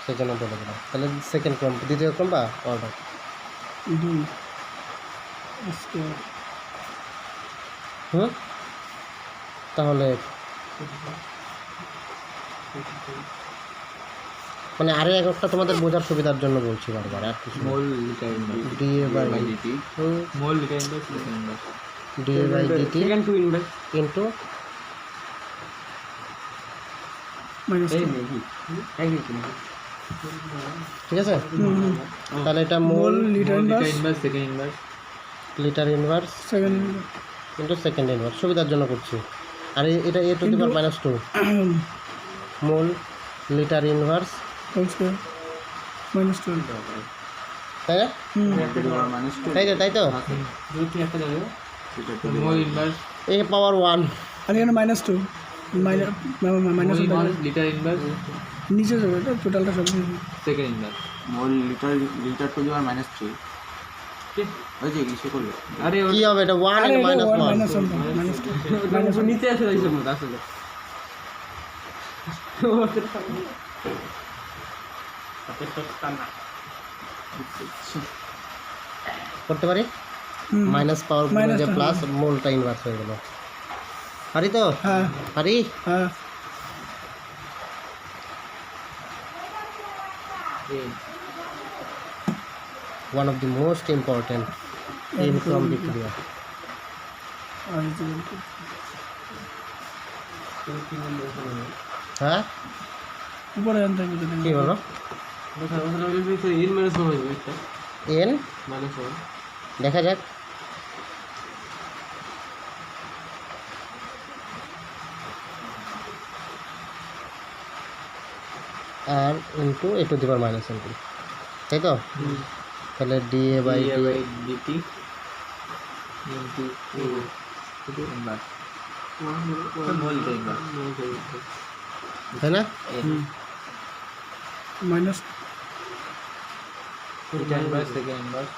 সেজন্য বলে দিলাম। তাহলে সেকেন্ড ক্রম, দ্বিতীয় ক্রম বা অর্ডার। দুই আজকে হুম তাহলে মানে আরে এককটা তোমাদের বোঝার সুবিধার জন্য বলছি বারবার, আর কিছু mole litre inverse d A by d t mole litre inverse litre inverse d A by d t second to inverse into minus এই নেই এই ঠিক আছে? হুম তাহলে এটা mole mole litre inverse inverse second inverse litre inverse second into second inverse, সুবিধার জন্য করছি। আর এটা a to the power -2 mole litre inverse, whole square minus 12 তাই না? হুম মাইনাস টু তাই তো তাই তো দুই কি একটা যাবে সেটা তো মোল ইনভার্স এ পাওয়ার 1 আর এখানে মাইনাস 2 মাইনাস লিটার ইনভার্স নিচে যাবে এটা টোটালটা সব second inverse mole litre litre two the power minus 3 ওই যে কিসে করবে আরে কি হবে? এটা 1 আরে and minus -1 minus 1 minus 2 minus নিচে আছে ওই সব মত আসলে করতে পারি হুম মাইনাস পাওয়ার Minus যে টা, প্লাস মোলটা ইনভার্স হয়ে গেল। পারি তো? হ্যাঁ পারি? হ্যাঁ one of the most important in from বিক্রিয়া। আর ইজ ইকুয়াল টু হ্যাঁ উপরে আনতে হবে কি বলো? ইন মাইনাস হবে এটা এন মাইনাস হবে দেখা যাক। আর into A to the power -2 তাই তো? তাহলে DA by DT into inverse mole inverse তাই না? মাইনাস এটা ইনভার্স সেকেন্ড ইনভার্স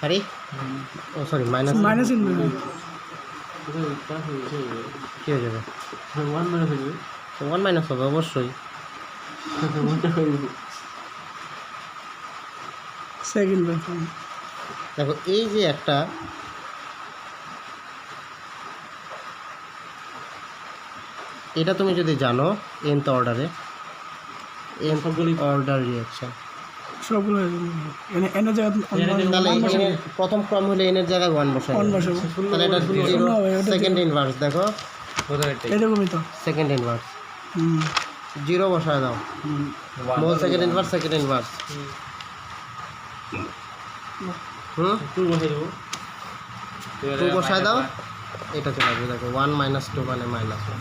আরে ও সরি মাইনাস মাইনাস ইনভার্স কি হয়ে যাবে? 1 মাইনাস হয়ে যাবে 1 মাইনাস হবে অবশ্যই। সেকেন্ড দেখো এই যে একটা এটা তুমি যদি জানো nth অর্ডারে nth অর্ডার রিঅ্যাকশন, সবগুলো এনে এনে জায়গা তাহলে এখানে প্রথম ক্রম হলে n এর জায়গায় 1 বসাই অন বসাবো তাহলে এটা শূন্য হবে, এটা সেকেন্ড ইনভার্স। দেখো এরকমই তো সেকেন্ড ইনভার্স হুম 0 বসায় দাও, মোল সেকেন্ড ইনভার্স সেকেন্ড ইনভার্স হুম 2 বসে দেবো 2 বসায় দাও, এটা চলে আসবে। দেখো 1 মাইনাস 2 মানে মাইনাস 1।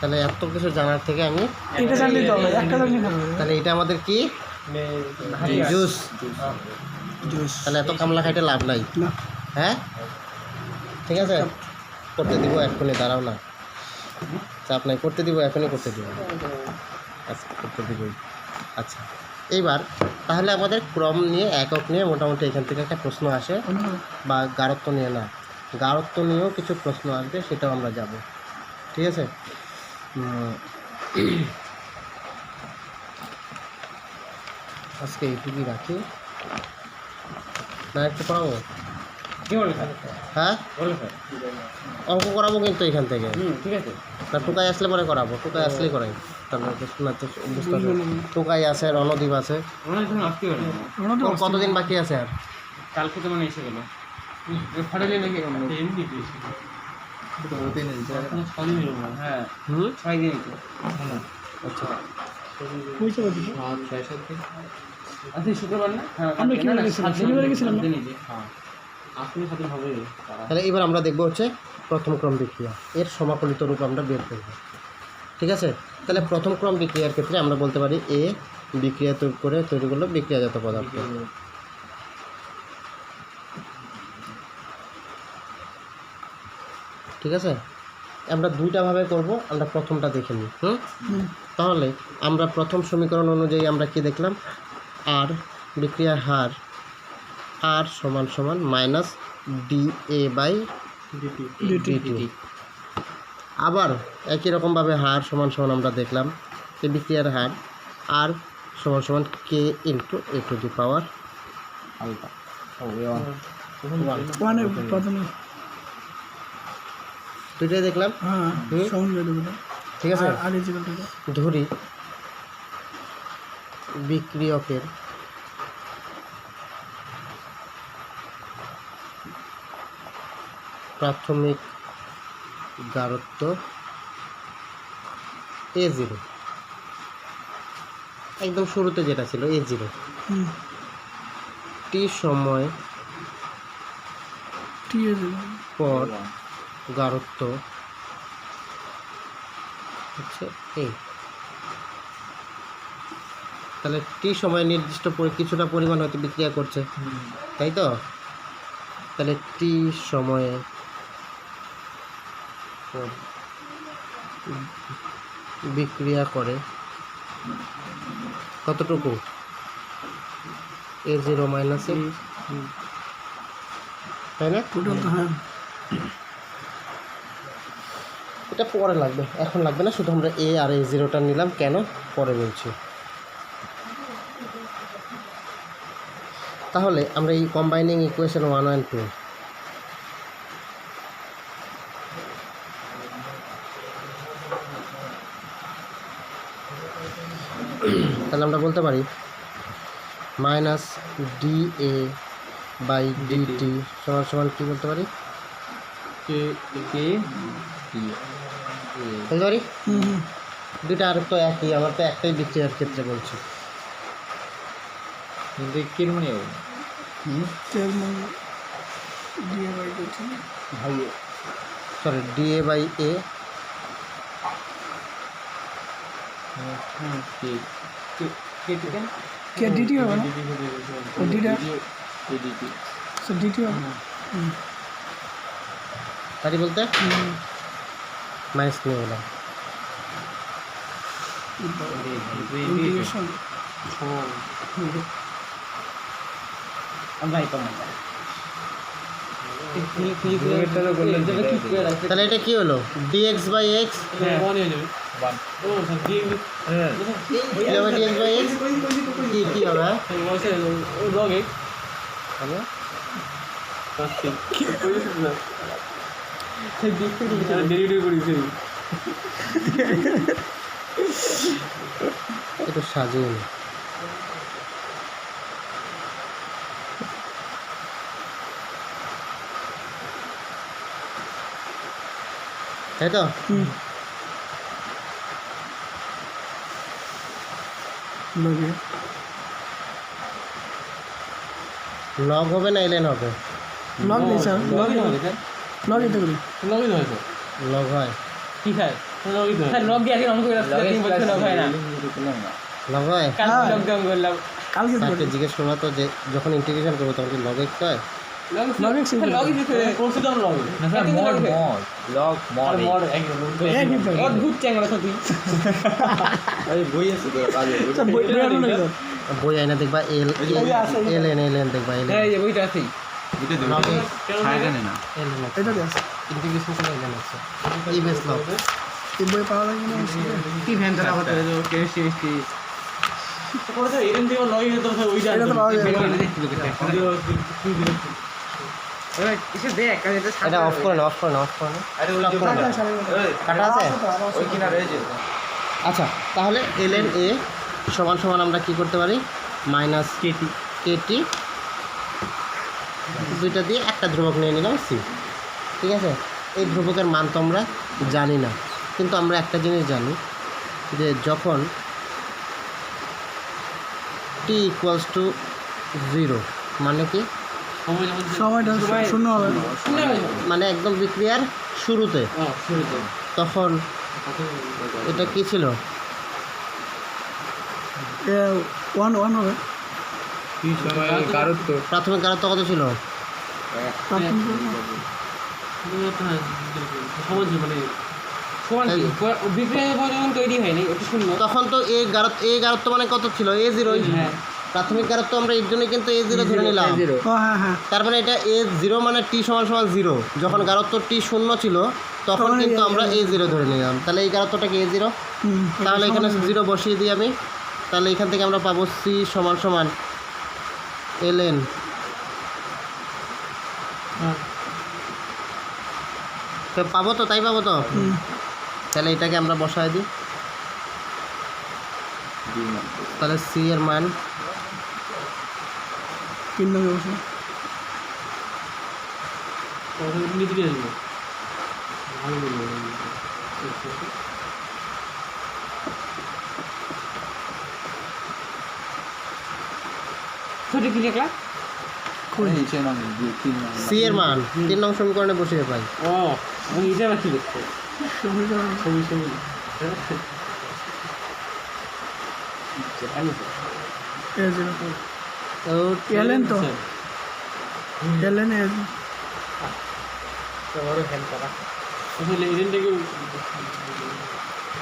তাহলে এত কিছু জানার থেকে আমি এটা জানলেই তো হবে, একটা জানলেই হবে তাহলে এটা আমাদের কি জুস। জুস তাহলে এত কামলা খাইতে লাভ নাই, না হ্যাঁ ঠিক আছে করতে দিব এখনই, দাঁড়াও না চাপ নাই, করতে দিব এখনই করতে দিব। আচ্ছা করতে দিবই। আচ্ছা এইবার তাহলে আমাদের ক্রম নিয়ে একক নিয়ে মোটামুটি এখান থেকে একটা প্রশ্ন আসে, বা গাঢ়ত্ব নিয়ে না, গাঢ়ত্ব নিয়েও কিছু প্রশ্ন আসবে, সেটাও আমরা যাব। ঠিক আছে আজকে এইটুকুই রাখি, না একটু পড়াবো? কি বলে স্যার হ্যাঁ বলে স্যার অঙ্ক করাবো কিন্তু এখান থেকে, ঠিক আছে না টুকাই আসলে পরে করাবো, টুকাই আসলেই করাই। তারপরে না তো বুঝতে হবে, টুকাই আছে, রণদ্বীপ আছে। ওনার জন্য আসতে পারে ওর কতদিন বাকি আছে আর? কালকে তো মানে এসে গেল ফাটালে নাকি এমনি হ্যাঁ হুম 6 দিন তো আচ্ছা পয়সা কত আজকে শুক্রবার না হ্যাঁ আমরা কি গেছিলাম শনিবারে গেছিলাম না? হ্যাঁ আসলে সাথে হবে তাহলে এবার আমরা দেখবো হচ্ছে প্রথম ক্রম বিক্রিয়া, এর সমাকলিত রূপ আমরা বের করব। ঠিক আছে তাহলে প্রথম ক্রম বিক্রিয়ার ক্ষেত্রে আমরা বলতে পারি এ বিক্রিয়া তৈরি করলো বিক্রিয়াজাত পদার্থ। ঠিক আছে আমরা দুইটাভাবে করব, আমরা প্রথমটা দেখে নিই। তাহলে আমরা প্রথম সমীকরণ অনুযায়ী আমরা কি দেখলাম, আর বিক্রিয়ার হার আর সমান সমান মাইনাস DA বাই DT। আবার একই রকমভাবে হার সমান সমান আমরা দেখলাম এই বিক্রিয়ার হার আর সমান সমান K into A to the power alpha. ওয়ানে প্রথমে দুইটাই দেখলাম। হ্যাঁ সমান করে দেবো ঠিক আছে আর ইজিকাল থেকে ধরি বিক্রিয়কের প্রাথমিক গাঢ়ত্ব A0, একদম শুরুতে যেটা ছিল A0, টি সময় ঠিক আছে পর গাঢ়ত্ব হচ্ছে A। তাহলে টি সময় নির্দিষ্ট কিছুটা পরিমাণ হয়তো বিক্রিয়া করছে, তাই তো? তাহলে টি সময়ে বিক্রিয়া করে কতটুকু A0 মাইনাস A, তাই না? টোটাল তো হ্যাঁ এটা পরে লাগবে, এখন লাগবে না, শুধু আমরা A আর A0টা নিলাম, কেন পরে বলছি। তাহলে আমরা এই কম্বাইনিং ইকুয়েশন 1 and 2 তাহলে আমরা বলতে পারি মাইনাস DA বাই DT সমান সমান কী বলতে পারি? বলতে পারি দুইটা আর তো একই, আমার তো একটাই বিক্রিয়ার ক্ষেত্রে বলছি। কির মনে হবে তেল মানে দিয়ে বাই করছি সরি DA বাই A কে ডিটি হবে না ও ডিটা সো ডিটি হবে তাই বলতে মাইনাস নিয়ে গেলাম, ইন্টিগ্রেশন আমরা এটা মনে তাহলে এটা কি হলো dx by x dx by x কি হবে হবে একটু সাজিয়ে নি তাই তো লগে লগ হবে না এলএন হবে লগ নেই স্যার লগ এটা করি লগ হয় কি খায় লগ দিয়ে আগে অঙ্ক করে রাখতে 3 বছর লগ হয় না লগ হয় কাল লকডাউন করলাম কালকে তো তাকে জিজ্ঞেস করবো তো যে যখন ইন্টিগ্রেশন করবো তখন কি লগ এক্স হয় লগ করতে দাও লগ না স্যার মড একই তো অদ্ভুত চ্যাংড়া তো তুই স্যার বই আনো না স্যার বই আইনা দেখবা এলএন দেখবা এই যে বইটা আছে লগ সাইডে না এলএন এটা দিয়ে আছে ইন্টিগ্রেশন করে এলএন আছে ই বেস লগ এই বই পাওয়া লাগে না কি ভ্যান ধরা হতে কেমিস্ট্রি পরে তো এরন দিয়ে লগ হতো ওইটা এটা তো পাওয়া যায় এসে দেখ কাজে তো এটা অফ করে না কাটা আছে ওই কিনা রয়েছে আচ্ছা তাহলে এলএন এ সমান সমান আমরা কি করতে পারি মাইনাস কেটি দুইটা দিয়ে একটা ধ্রুবক নিয়ে নিলাম সি ঠিক আছে এই ধ্রুবকের মান তো আমরা জানি না কিন্তু আমরা একটা জিনিস জানি যে যখন টি ইকুয়ালস টু 0 মানে কি সময়টা শূন্য হবে মানে একদম বিক্রিয়ার শুরুতে তখন এটা কি ছিল ওয়ান হবে প্রাথমিক গারত্ব কত ছিল তৈরি হয়নি ওটা শূন্য তখন তো এই গারত্ব মানে কত ছিল A0 প্রাথমিক গারত্ব আমরা এর জন্য কিন্তু A0 ধরে নিলাম হ্যাঁ তার মানে এটা A0 মানে t সমান 0 যখন গারত্ব t শূন্য ছিল তখন কিন্তু আমরা A0 ধরে নিলাম তাহলে এই গারত্বটা কি A0 তাহলে এখানে 0 বসিয়ে দিই আমি তাহলে এখান থেকে আমরা পাবো c সমান সমান ln তো পাবো তো তাই পাবো তো তাহলে এটাকে আমরা বসায় দিই তাহলে c এর মান 3 নম্বর বসে ছোট কি লেখা নিচে নাম 3 নাম c এর মান 3 নং সমীকরণে বসিয়ে পাই ও আমি এটা বাকি লিখতে সমীকরণ তো এলেন তো এলেন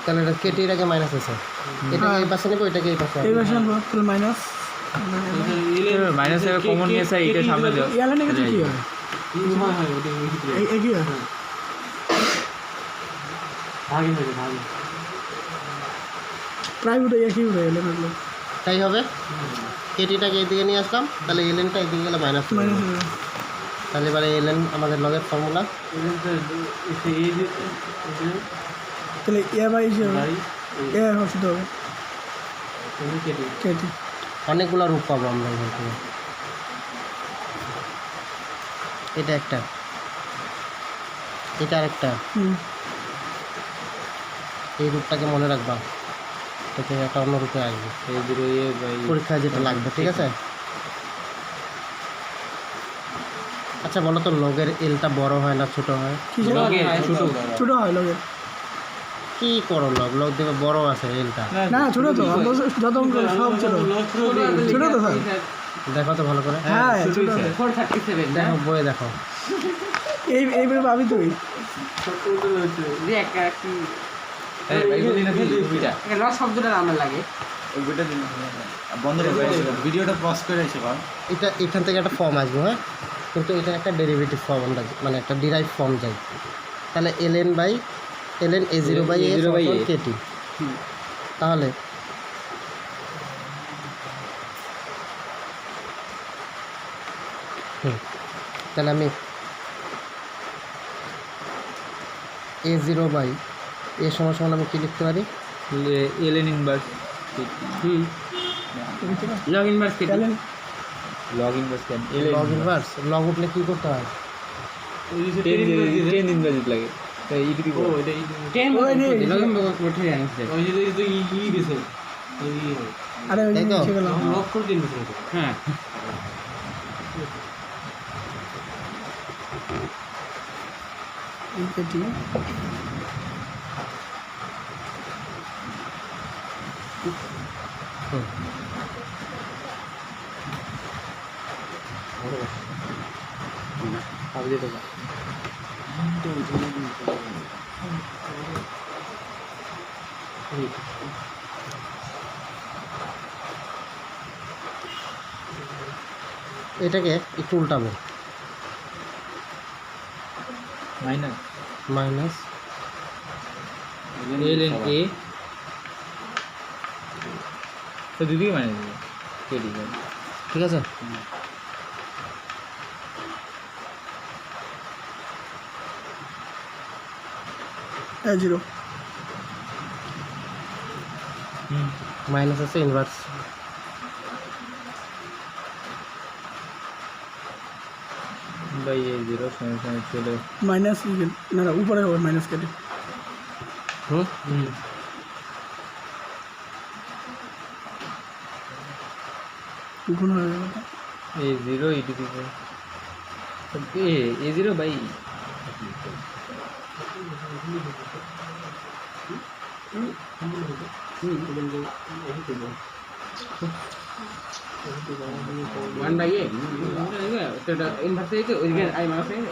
তাহলে এটা কেটির আগে মাইনাস আছে এটাকে এই পাশে নেবো এটাকে এই পাশে এই ভার্সন তাহলে মাইনাস মাইনাস এর কমন নিয়ে স্যার এটা সামনে দাও এলেন এর কি হয় এই কি হয় প্রায় ওটা একই উঠে এলেন এগুলো তাই হবে কেটিটাকে এদিকে নিয়ে আসলাম তাহলে এলএনটা এদিকে গেলে মাইনাস মাইনাস তাহলে এবারে এলএন আমাদের লগের ফর্মুলা তাহলে এ বাই এ হচ্ছে হবে কেটি অনেকগুলো রূপ পাবো আমরা এখান থেকে এটা একটা এটা আরেকটা এই রূপটাকে মনে রাখবা এটাকে একটা অন্য রূপে আসবে পরীক্ষায় যেটা লাগবে ঠিক আছে আচ্ছা বলো তো লগের এলটা বড় হয় না ছোট হয় ছোট হয় লগের কি করো লগ দেবে বড় আছে এলটা না ছোট তো যত অঙ্ক সব ছোট ছোট তো স্যার দেখো তো ভালো করে হ্যাঁ ছোট 437 দেখো বইয়ে দেখো এইভাবে পাবি তুই লস শব্দটা আমার লাগে ওই বইটা দিন বন্ধ করে ভিডিওটা পজ করে এসে কর। এটা এখান থেকে একটা ফর্ম আসবে, হ্যাঁ, কিন্তু এটা একটা ডেরিভেটিভ ফর্ম আমরা মানে একটা ডিরাইভ ফর্ম যাই। তাহলে ln a0 by a kt। তাহলে তাহলে আমি a0 বাই a সমান সমান আমি কি লিখতে পারি? ln ইনভার্স লগ ইনভার্স কেটে তাহলে লগ ইনভার্স কেন লগ ইনভার্স, লগ উঠলে কি করতে হয়? 10 ইনভার্স লাগে তাই ই টু ও এটা 10 ওই নে। লগ ইনভার্স করতে জানিস ওই যে ই দিছে আরে ওই তাই তো? নিচে গেলাম লগ করে দিন হ্যাঁ কেটি হুম। আগে তো এটাকে একটু উল্টাবো, মাইনাস মাইনাস ln a তো দুদিকে মাইনাস দিবে কেটে যাবে ঠিক আছে। জিরো মাইনাস আছে ইনভার্স, বাই a 0 সমান সমান চলে মাইনাস না না উপরে হবে মাইনাস কেটে হুম, গুণ হয়ে যাবে a 0 e to the a 0 by one by A এটা ইনভার্স হয়েছে ওইদিকে আই মাইনাস হয়ে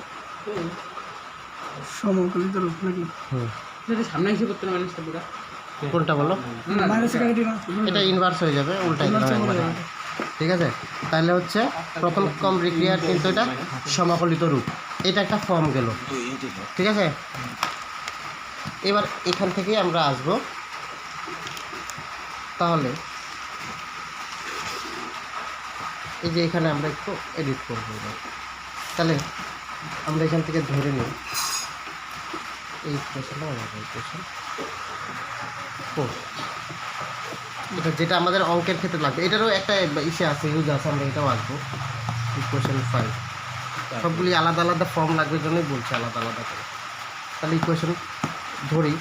সমকলিত রূপ নাকি হুম। এটা সামনে এসে করতে না মাইনাসটা পুরো কোনটা বলো? মাইনাস কেটে না এটা ইনভার্স হয়ে যাবে, উল্টাই দিলাম একবারে। ঠিক আছে, তাহলে হচ্ছে প্রথম ক্রম বিক্রিয়ার কিন্তু এটা সমাকলিত রূপ, এটা একটা ফর্ম গেল। ঠিক আছে, এবার এখান থেকেই আমরা আসব। তাহলে এই যে এখানে আমরা একটু এডিট করবো এবার। তাহলে আমরা এখান থেকে ধরে নিই এই ইকুয়েশনটা আমাদের ইকুয়েশন এটা যেটা আমাদের অঙ্কের ক্ষেত্রে লাগবে, এটারও একটা ইসে আছে, ইউজ আছে, আমরা এটাও আসবো। ইকুয়েশন 5 সবগুলি আলাদা আলাদা ফর্ম লাগবে জন্যই বলছি আলাদা আলাদা করে। তাহলে ইকুয়েশন ধরি,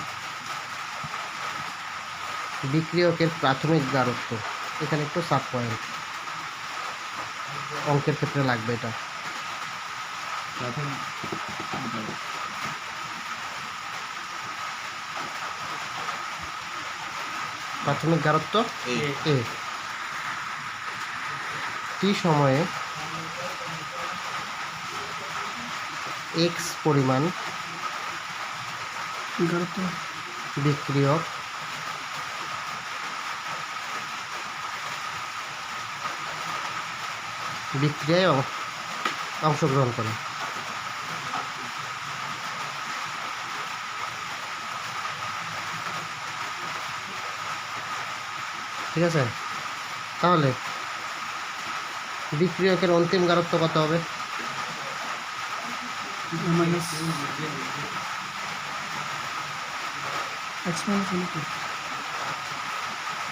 বিক্রিয়কের প্রাথমিক গারত্ব, এখানে একটু সাব পয়েন্ট অঙ্কের ক্ষেত্রে লাগবে এটা। প্রাথমিক গারত্ব এ টি সময়ে এক্স পরিমাণ গারত্ব বিক্রিয়ক বিক্রিয়ায় অংশগ্রহণ করে। ঠিক আছে, তাহলে বিক্রিয়কের অন্তিম গারত্ব কত হবে? মাইনাস এক্স মাইনাস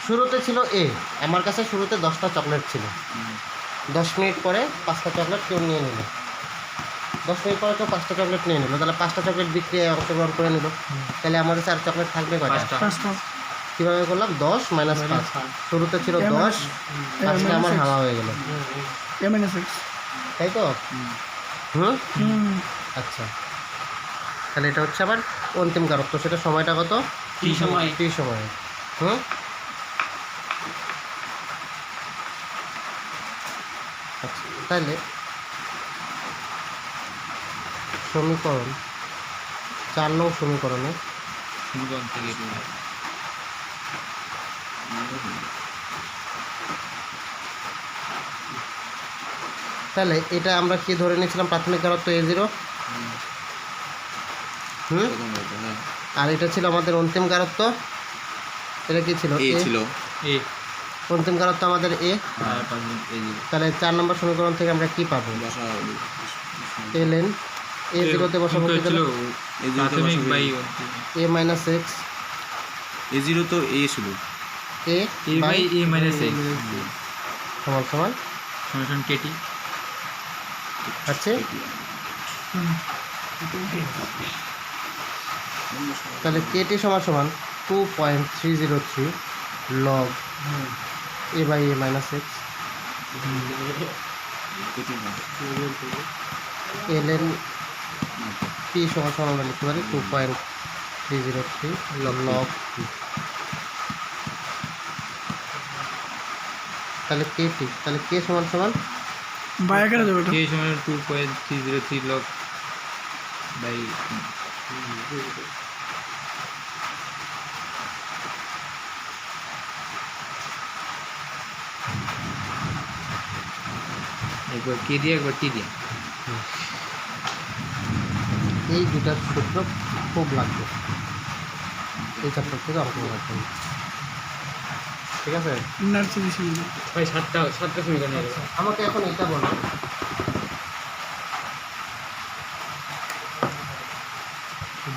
শুরুতে ছিল এ, আমার কাছে শুরুতে 10টা চকলেট ছিল, 10 মিনিট পরে 5টা চকলেট কেউ নিয়ে নিল, 10 মিনিট পরে কেউ 5টা চকলেট নিয়ে নিল, তাহলে 5টা চকলেট বিক্রিয়ায় অংশগ্রহণ করে নিল, তাহলে আমার কাছে আর চকলেট থাকবে কয়টা? পাঁচটা কীভাবে করলাম? 10 মাইনাস 5, শুরুতে ছিল 10, আজকে আমার হাওয়া হয়ে গেল, এ মাইনাস এক্স তাই তো? হুম, আচ্ছা, তাহলে এটা হচ্ছে আবার অন্তিম গারত্ব, সেটা সময়টা কত? টি সময় টি সময়ে। হুম, আচ্ছা, তাহলে সমীকরণ 4 নং সমীকরণে সমীকরণ থেকে তাহলে এটা আমরা কি ধরে নিয়েছিলাম প্রাথমিক গারত্ব A0, হ্যাঁ আর এটা ছিল আমাদের অন্তিম গারত্ব, এটা কি ছিল? এ A। ছিল এ অন্তিম গারত্ব আমাদের A। আর পার্সেন্ট এ জিরো তাহলে 4 নম্বর সমীকরণ থেকে আমরা কি পাবো? বসা ln A0 তে বসাবো কি ছিল তাহলে? প্রাথমিক বাই অন্তিম A মাইনাস x A0 তো A শুধু A A by A minus A সমান সমান সমান কেটি আছে। তাহলে কেটি সমান সমান 2.303 log a by a minus x ln p সমান সমান আমরা লিখতে পারি 2.303 log p। তাহলে কেটি, তাহলে কে সমান সমান বায়া কেন যাবে এটা? কে সমান 2.303 লগ বাই একবার কে দিয়ে একবার টি দিয়ে এই দুটার সূত্র খুব লাগবে এই চ্যাপ্টার থেকে অঙ্ক করার জন্য, ঠিক আছে? নার্সি বেশি নেই। ভাই সাতটা সমীকরণ হয়ে গেছে। আমাকে এখন এটা বলো,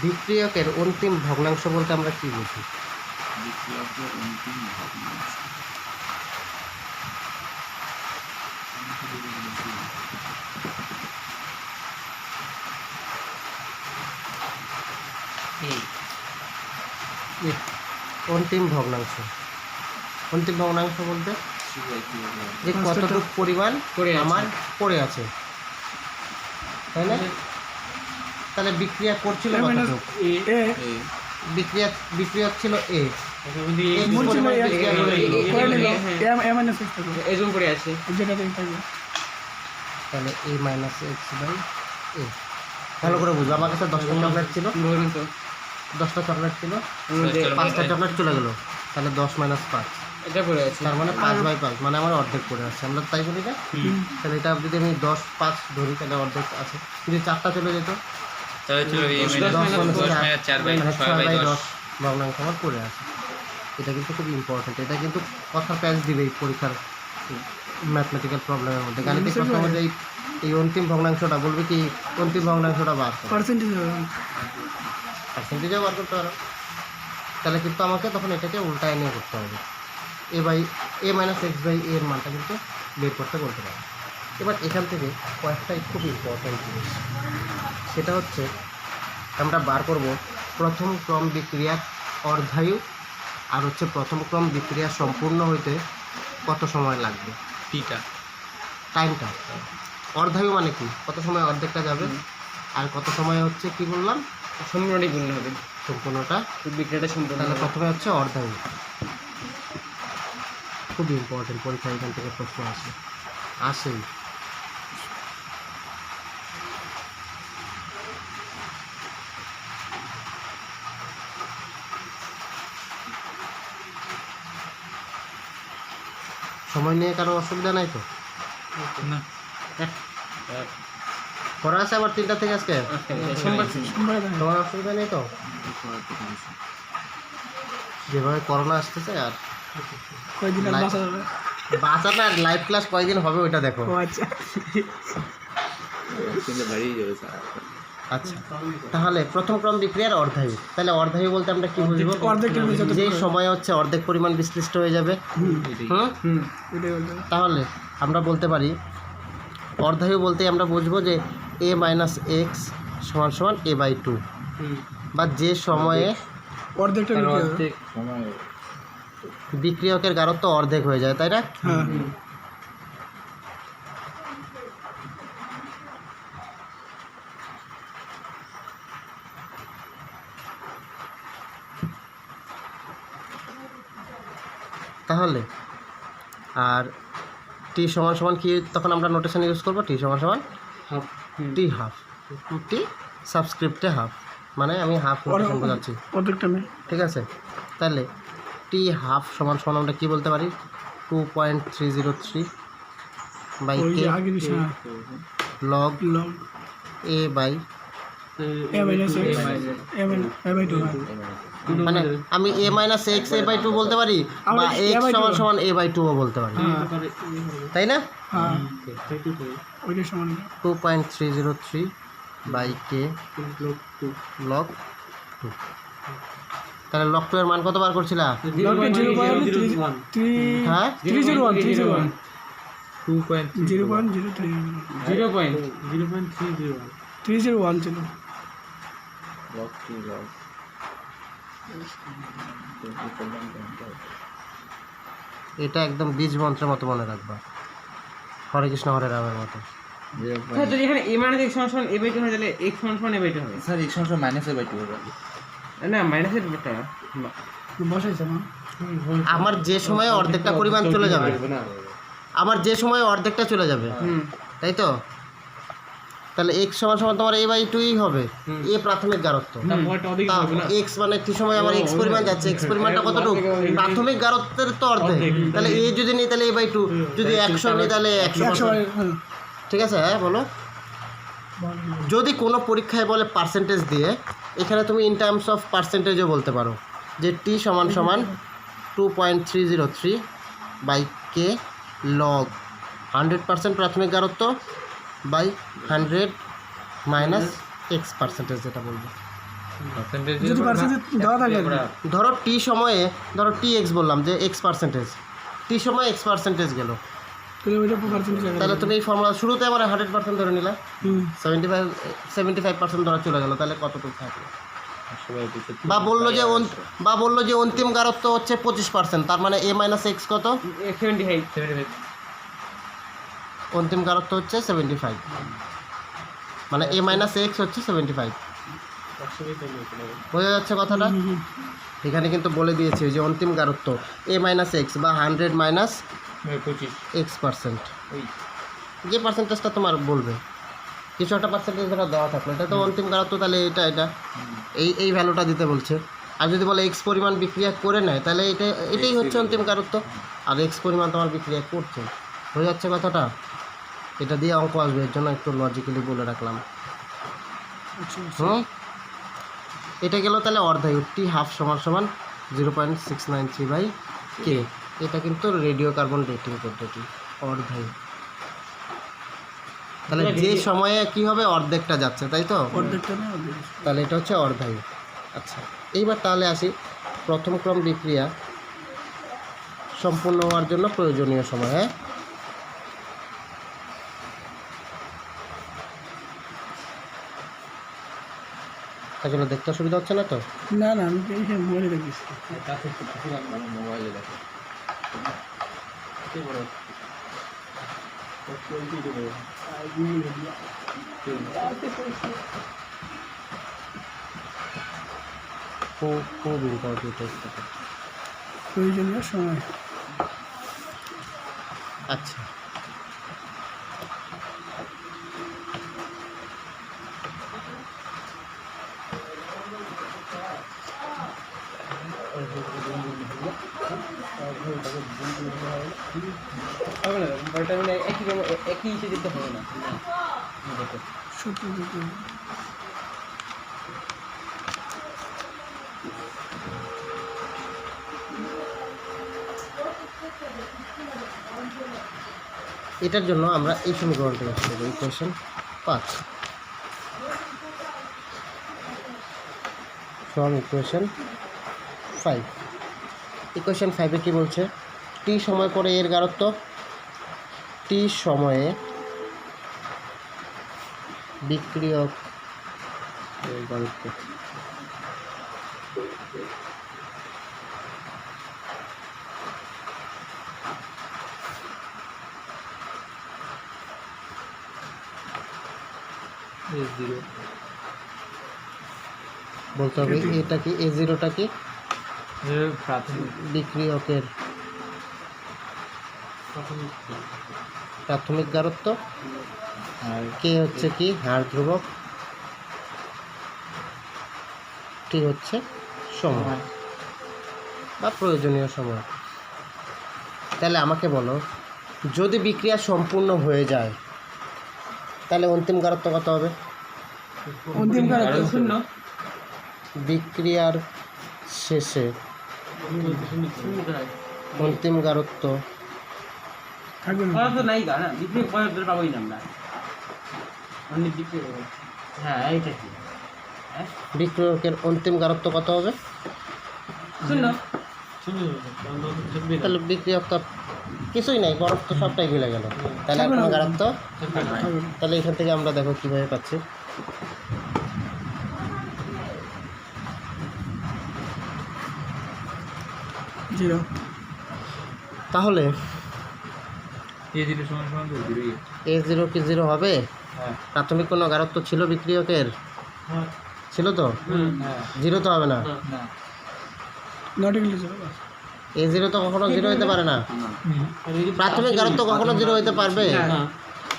বিক্রিয়কের অন্তিম ভগ্নাংশ বলতে আমরা কি বুঝি? বিক্রিয়কের অন্তিম ভগ্নাংশ অন্তিম ভগ্নাংশ, অন্তিম ভগ্নাংশ বলতে যে কতটুকু পরিমাণ আমার পড়ে আছে, তাই না? তাহলে বিক্রিয়া করছিল কতটুকু? এ বিক্রিয়ক ছিল A, মূল ছিল পরিমাণ এ, বিক্রিয়া করে দিল। করে নিল এ মাইনাস এক্স থাকবে এজম করে আছে যেটা ঠিক থাকবে। তাহলে a minus x by a। ভালো করে বুঝো, আমার কাছে 10টা চকলেট ছিল, বলুন তো 10টা চকলেট ছিল, 5টা চকলেট চলে গেল, তাহলে 10 মাইনাস 5, এটা করে আছে তার মানে 5/5, মানে আমার অর্ধেক পড়ে আছে। আমরা তাই বলি না? তাহলে এটা যদি আমি 10/5 ধরি তাহলে অর্ধেক আছে। যদি 4টা চলে যেত তাহলে ছিল এ 10 মাইনাস মাইনাস 4 বাই 10 ভগ্নাংশ আমার পড়ে আছে। এটা কিন্তু খুব ইম্পর্টেন্ট, এটা কিন্তু কথা প্যাচ দিবে এই পরীক্ষার ম্যাথমেটিক্যাল প্রবলেমের মধ্যে। গাণিতিক প্রশ্নের মধ্যে এই অন্তিম ভগ্নাংশটা বলবে কি অন্তিম ভগ্নাংশটা বার করো, পার্সেন্টেজ পার্সেন্টেজও বার করতে পারো। তাহলে কিন্তু আমাকে তখন এটাকে উল্টায় নিয়ে করতে হবে, A by A minus x by এর মানটা কিন্তু বের করতে বলতে পারো। এবার এখান থেকে কয়েকটা খুব ইম্পর্ট্যান্ট জিনিস, সেটা হচ্ছে আমরা বার করব প্রথম ক্রম বিক্রিয়ার অর্ধায়ু আর হচ্ছে প্রথম ক্রম বিক্রিয়া সম্পূর্ণ হইতে কত সময় লাগবে, টিটা টাইমটা। অর্ধায়ু মানে কি, কত সময় অর্ধেকটা যাবে, আর কত সময় হচ্ছে কি বললাম সম্পূর্ণটাই পূর্ণ হবে, সম্পূর্ণটা। বিক্রিয়াটা সম্পূর্ণ তাহলে হবে। প্রথমে হচ্ছে অর্ধায়ু, খুব ইম্পর্টেন্ট, পরীক্ষা এখান থেকে প্রশ্ন আসেই। সময় নিয়ে কারো অসুবিধা নাই তো? না করা আছে আবার 3টা থেকে আজকে, সোমবার তোমার অসুবিধা নেই তো? যেভাবে করোনা আসতেছে আর কয়দিন আর বাঁচা যাবে? বাঁচাটা লাইভ ক্লাস কয়দিন হবে ওইটা দেখো। ও আচ্ছা, কিন্তু বাড়িয়ে যাবে স্যার। আচ্ছা, তাহলে প্রথম ক্রম বিক্রিয়ার অর্ধায়ু, তাহলে অর্ধায়ু বলতে আমরা কি বুঝবো? অর্ধেকটা বুঝাতে যে সময় হচ্ছে অর্ধেক পরিমাণ বিশ্লিষ্ট হয়ে যাবে। এটাই বলতে হবে। তাহলে আমরা বলতে পারি অর্ধায়ু বলতে আমরা বুঝবো যে a মাইনাস এক্স সমান সমান a/2, বা যে সময়ে অর্ধেকটা বিক্রি হবে। বিক্রিয়কের গারত্ব অর্ধেক হয়ে যায়, তাই না? হ্যাঁ তাহলে আর টি সমান সমান কি তখন আমরা নোটেশন ইউজ করবো? টি সমান সমান হাফ টি হাফ, টি সাবস্ক্রিপ্টে হাফ, মানে আমি হাফ নোটেশন বোঝাচ্ছি, অর্ধেকটা নেই। ঠিক আছে? তাহলে টি হাফ সমান সমান আমরা কী বলতে পারি? 2.303 বাই ওই কে যে আগে দিস না log log a by, A minus x a by 2 মানে আমি a minus x a by 2 বলতে পারি, আমরা বা a এক্স by 2 সমান সমান এ বাই 2ও বলতে পারি, তাই না? হ্যাঁ ওইটা সমান 2.303 বাই কে লগ 2। তাহলে লগ 2 এর মান কত বার করছিলা? লগ 0.3 হ্যাঁ 301 301 2.3 301 ছিল। এটা একদম বীজ মন্ত্রের মতো মনে রাখবা, হরে কৃষ্ণ হরে রামের মতো। স্যার যদি এখানে a মাইনাস x সমান সমান a বাই 2 হয় তাহলে x সমান সমান a বাই 2 হবে। স্যার x সমান মাইনাস a বাই 2 হবে। না মাইনাসের ব্যাপারটা বসাইছে না আমার যে সময়ে অর্ধেকটা পরিমাণ চলে যাবে, আমার যে সময়ে অর্ধেকটা চলে যাবে, তাই তো? তাহলে এক্স সমান সমান তোমার এ বাই 2ই হবে, এ প্রাথমিক গারত্ব। পয়েন্ট অধিক হবে না। এক্স মানে কি সময় আমার এক্স পরিমাণ যাচ্ছে, এক্স পরিমাণটা কতটুকু? প্রাথমিক গারত্বের তো অর্ধেক। তাহলে এ যদি নিই তাহলে এ বাই 2, যদি 100 নিই তাহলে 100। ঠিক আছে, হ্যাঁ বলো। যদি কোনো পরীক্ষায় বলে পার্সেন্টেজ দিয়ে, এখানে তুমি ইন টার্মস অফ পার্সেন্টেজও বলতে পারো যে টি সমান সমান 2.303 বাই কে লগ 100% প্রাথমিক গারত্ব বাই 100 মাইনাস এক্স পার্সেন্টেজ, যেটা বলবো। যদি পার্সেন্টেজ দেওয়া থাকে ধরো টি সময়ে, ধরো টি এক্স বললাম যে এক্স পার্সেন্টেজ, টি সময় এক্স পার্সেন্টেজ গেল, তাহলে ওইটা পার্সেন্টেজ তাহলে তুমি এই ফর্মুলা শুরুতে আমার 100% ধরে নিলা, 75% ধরা চলে গেল, তাহলে কতটুকু থাকলো? বা বললো যে অন্তিম গারত্ব হচ্ছে 25%, তার মানে এ মাইনাস এক্স কত? 75 অন্তিম গারত্ব হচ্ছে 75, মানে এ মাইনাস এক্স হচ্ছে 75। বোঝা যাচ্ছে কথাটা? এখানে কিন্তু বলে দিয়েছে যে অন্তিম গারত্ব এ মাইনাস এক্স বা 100 মাইনাস 25%, যে পার্সেন্টেজটা তোমার বলবে, কিছু একটা পার্সেন্টেজ ধরা দেওয়া থাকলো, এটা তো অন্তিম গারত্ব, তাহলে এটা এই ভ্যালুটা দিতে বলছে। আর যদি বলে এক্স পরিমাণ বিক্রিয়া করে নেয়, তাহলে এটাই হচ্ছে অন্তিম গারত্ব, আর এক্স পরিমাণ তোমার বিক্রিয়া করছে। হয়ে যাচ্ছে কথাটা? এটা দিয়ে অঙ্ক আসবে, এর জন্য একটু লজিক্যালি বলে রাখলাম। এটা গেল তাহলে অর্ধায়ু, টি হাফ সমান সমান 0.693 বাই কে। এটা কিন্তু রেডিও কার্বন ডেটিং পদ্ধতি, অর্ধায়ু। তাহলে যে সময়ে কি হবে, অর্ধেকটা যাচ্ছে, তাই তো? অর্ধেকটা নেই তাহলে এটা হচ্ছে অর্ধায়ু। আচ্ছা, এইবার তাহলে আসি প্রথম ক্রম বিক্রিয়া সম্পূর্ণ হওয়ার জন্য প্রয়োজনীয় সময়। হ্যাঁ, আসলে দেখতে অসুবিধা হচ্ছে না তো? না না আমি এই মোবাইলে দেখেছি মোবাইলে দেখো। খুব ইম্পর্টেন্ট টেস্ট। প্রয়োজনীয় সময়। আচ্ছা, হবে না, বলটা মানে একই ইসে দিতে হবে না। সত্য দিতে হবে। এটার জন্য আমরা এই সমীকরণটা ইউজ করবো, ইকুয়েশন 5 ফ্রম ইকুয়েশন 5। ইকুয়েশন 5-এ কী বলছে? টি সময় পরে এর গারত্ব, টি সময়ে বিক্রিয়ক এর গারত্ব বলতে হবে। এটা কি এ জিরোটা কি? বিক্রিয়কের প্রাথমিক গারত্ব, আর কে হচ্ছে কি হার ধ্রুবক, টি হচ্ছে সময় বা প্রয়োজনীয় সময়। তাহলে আমাকে বলো, যদি বিক্রিয়া সম্পূর্ণ হয়ে যায় তাহলে অন্তিম গারত্ব কত হবে? অন্তিম গারত্ব শূন্য বিক্রিয়ার শেষে অন্তিম গারত্ব থাকবে না। পদার্থ নাই না বিক্রিয়ক পদার্থ পাবোই না আমরা অন্য বিক্রিয়ক হ্যাঁ এইটা কি হ্যাঁ বিক্রিয়কের অন্তিম গারত্ব কত হবে? শূন্য তাহলে বিক্রিয়ক তো কিছুই নাই, বরফ তো সবটাই গলে গেল, তাহলে আর কোনো গারত্ব। তাহলে এখান থেকে আমরা দেখো কীভাবে পাচ্ছি। জিরো। তাহলে A0 সমান সমান তো 0 A0 কি 0 হবে? হ্যাঁ প্রাথমিক কোনো গারত্ব ছিল বিক্রিয়কের? হ্যাঁ ছিল তো, হ্যাঁ 0 তো হবে না। না নট ইকুয়াল টু A0 তো কখনো 0 হতে পারে না। প্রাথমিক গারত্ব কখনো 0 হতে পারবে? না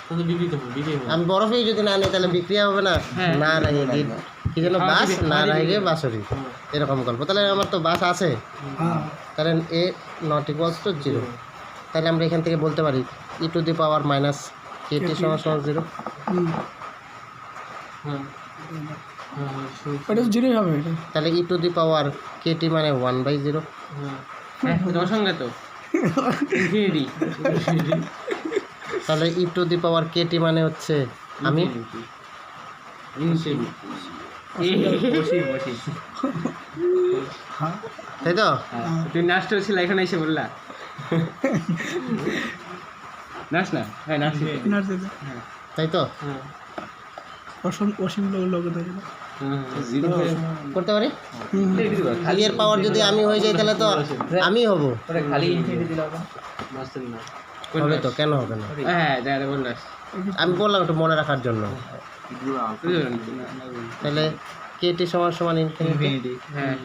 তাহলে বিক্রিত হবে বিক্রি হবে আমি বরফেই যদি না নিই তাহলে বিক্রিয়া হবে না। হ্যাঁ। না রাখে কি যেন বাস, না রাখে বাসরি, এরকম গল্প। তাহলে আমার তো বাস আছে, হ্যাঁ তাহলে এ নট ইকুয়ালস টু 0। তাহলে আমরা এখান থেকে বলতে পারি e to the power minus k t সমান সমান 0। হুম হ্যাঁ এটা তো জিরোই হবে এটা। তাহলে ই টু দি পাওয়ার কেটি মানে 1/0। হ্যাঁ অসংজ্ঞাত ইনফিনিটি তাহলে ই টু দি পাওয়ার কেটি মানে হচ্ছে আমি হ্যাঁ তাই তো। তুই নাচটা ছিল এখানে এসে বললা নাচ না হ্যাঁ নাচ নাট দিতে তাই তো অসীম লোক থাকে না। করতে পারি। এর পাওয়ার যদি আমি হয়ে যাই তাহলে তো আমি হব। খালি ইনফিনিটি দিলাম না হবে তো, কেন হবে না? হ্যাঁ দাঁড়া বললাস আমি বললাম একটু মনে রাখার জন্য। তাহলে কেটি সমান সমান ইনফিনিটি। হ্যাঁ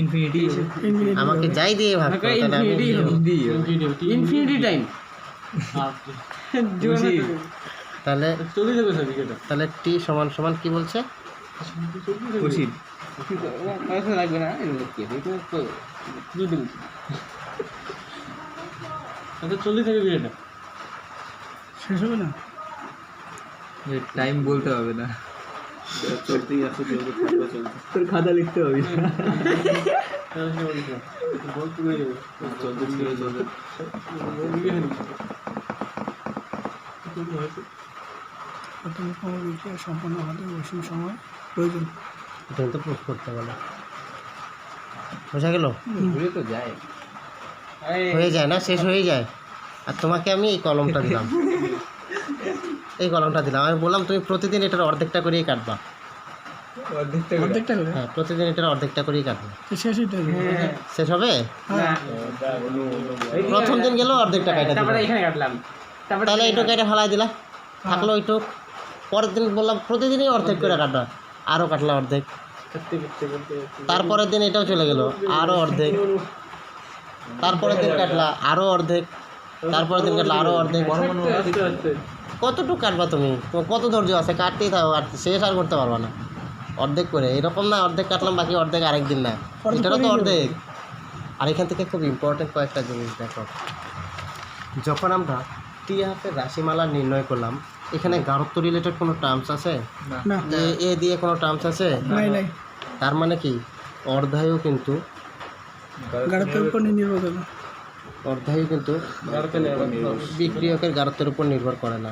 ইনফিনিটি আমাকে যাই দিয়ে ভাগ করো, তাহলে আমি ইনফিনিটি টাইম তাহলে চলে যাবে স্যার বিকেটা তাহলে টি সমান সমান কি বলছে? খুশি পয়সা লাগবে না চলতে থাকে বিকেটা শেষ হবে না। টাইম বলতে হবে না চলতেই আছে, চলতে থাকবে, চলতে তোর খাতা লিখতে হবে চলতে ছিল, চলতে প্রথম কোনো বিক্রিয়া সম্পন্ন হতে অসীম সময় প্রয়োজন। এটা তো প্রুফ করতে গেলে বোঝা গেল? ঘুরে তো যায় হয়ে যায় না, শেষ হয়ে যায়। আর তোমাকে আমি এই কলমটা দিলাম, এই কলমটা দিলাম। আমি বললাম তুমি প্রতিদিন এটার অর্ধেকটা করেই কাটবা। অর্ধেকটা করে হ্যাঁ, প্রতিদিন এটার অর্ধেকটা করেই কাটবে। তো শেষই তো শেষ হবে? হ্যাঁ প্রথম দিন গেলেও অর্ধেকটা কাটা তারপরে দিলাম, এখানে কাটলাম তারপরে তাহলে এইটুকু কেটে ফেলাই দিলা, থাকলো ওইটুক। পরের দিন বললাম প্রতিদিনই অর্ধেক করে কাটবা, আরও কাটলা অর্ধেক। তারপরের দিন এটাও চলে গেল, আরও অর্ধেক। তারপরের দিন কাটলা আরও অর্ধেক, তারপরের দিন কাটলা আরও অর্ধেক। কতটুকু কাটবা তুমি? তোমার কত ধৈর্য আছে? কাটতেই থাকো, কাটতে শেষ আর করতে পারবা না। অর্ধেক করে এরকম না, অর্ধেক কাটলাম বাকি অর্ধেক আরেক দিন না, এটারও তো অর্ধেক। আর এখান থেকে খুব ইম্পর্টেন্ট কয়েকটা জিনিস দেখো। যখন আমরা টি হাফের রাশিমালা নির্ণয় করলাম, এখানে গাঢ়ত্ব রিলেটেড কোনো টার্মস আছে? না এ দিয়ে কোনো টার্মস আছে? নাই নাই তার মানে কি অর্ধায়ু কিন্তু গাড়ির উপর নির্ভর করে না। অর্ধায়ু কিন্তু বিক্রিয়কের গাঢ়ত্বের উপর নির্ভর করে না।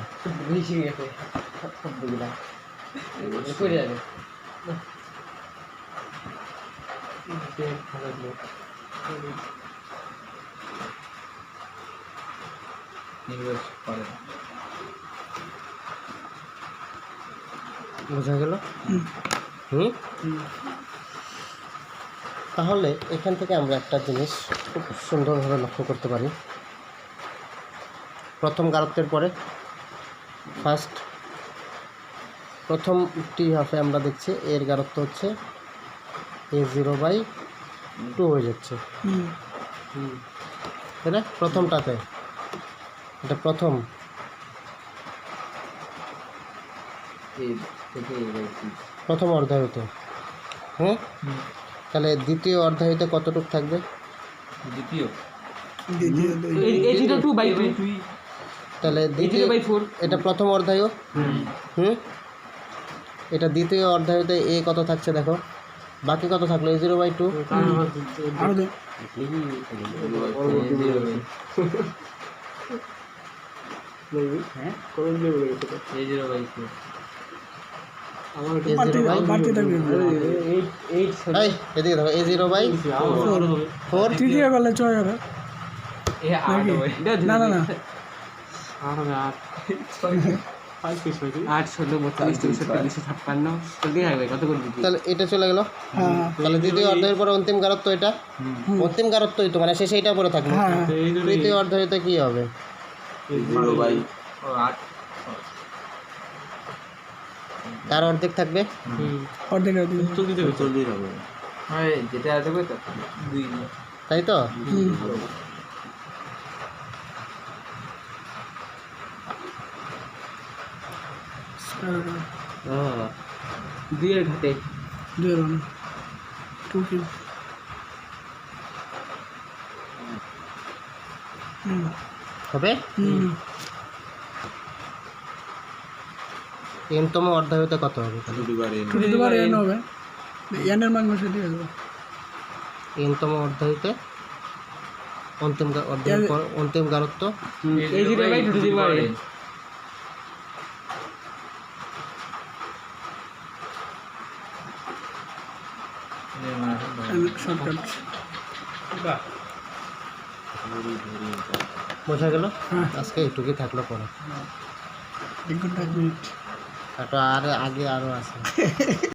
বোঝা গেল? হুম। তাহলে এখান থেকে আমরা একটা জিনিস খুব সুন্দরভাবে লক্ষ্য করতে পারি। প্রথম গাঢ়ত্বের পরে প্রথম টি হাফে আমরা দেখছি এর গাঢ়ত্ব হচ্ছে A0/2 হয়ে যাচ্ছে, তাই না? প্রথমটাতে এটা প্রথম অর্ধায়ুতে হুম তাহলে দ্বিতীয় অর্ধায়িতে কতটুকু থাকবে? দ্বিতীয় দ্বিতীয় দুই। A02/2 তাহলে দ্বিতীয় A0/4 এটা প্রথম অর্ধায়ু। হুম এটা দ্বিতীয় অর্ধায়ুতে এ কত থাকছে দেখো, বাকি কত থাকলো? A0/2। আরো দুই। A0/4 বাড়তি থাকবে। এই এদিকে দেখো A0/4। তৃতীয় করলে 6 হবে। নাকি? না না না 8 16 32 34 56 চলতেই থাকবে, কত করে দিবি? তাহলে এটা চলে গেল। হ্যাঁ তাহলে দ্বিতীয় অর্ধায়ুর পরে অন্তিম গারত্ব এটা, অন্তিম গারত্বই তো মানে শেষে এটা পরে থাকলো। হ্যাঁ তৃতীয় অর্ধায়ুতে কি হবে? 0/, ও 8 তার অর্ধেক থাকবে। অর্ধেক আর দুই। 40 হবে। হয় যেটা আছে তো 2 তাই তো? ও 2 এর ঘাতে 2 এর 1 2 কি হবে। এনতম অর্ধায়ুতে কত হবে তাহলে? 2 দুবার n হবে। n এর মান বসে দিয়ে দেবো। এনতম অর্ধায়ুতে অন্তিম গারত্ব A0/2 শর্টকাট। বোঝা গেল। হ্যাঁ। আজকে এইটুকুই থাকলো, পরে 1 ঘন্টা 1 মিনিট। আর আগে আরও আছে।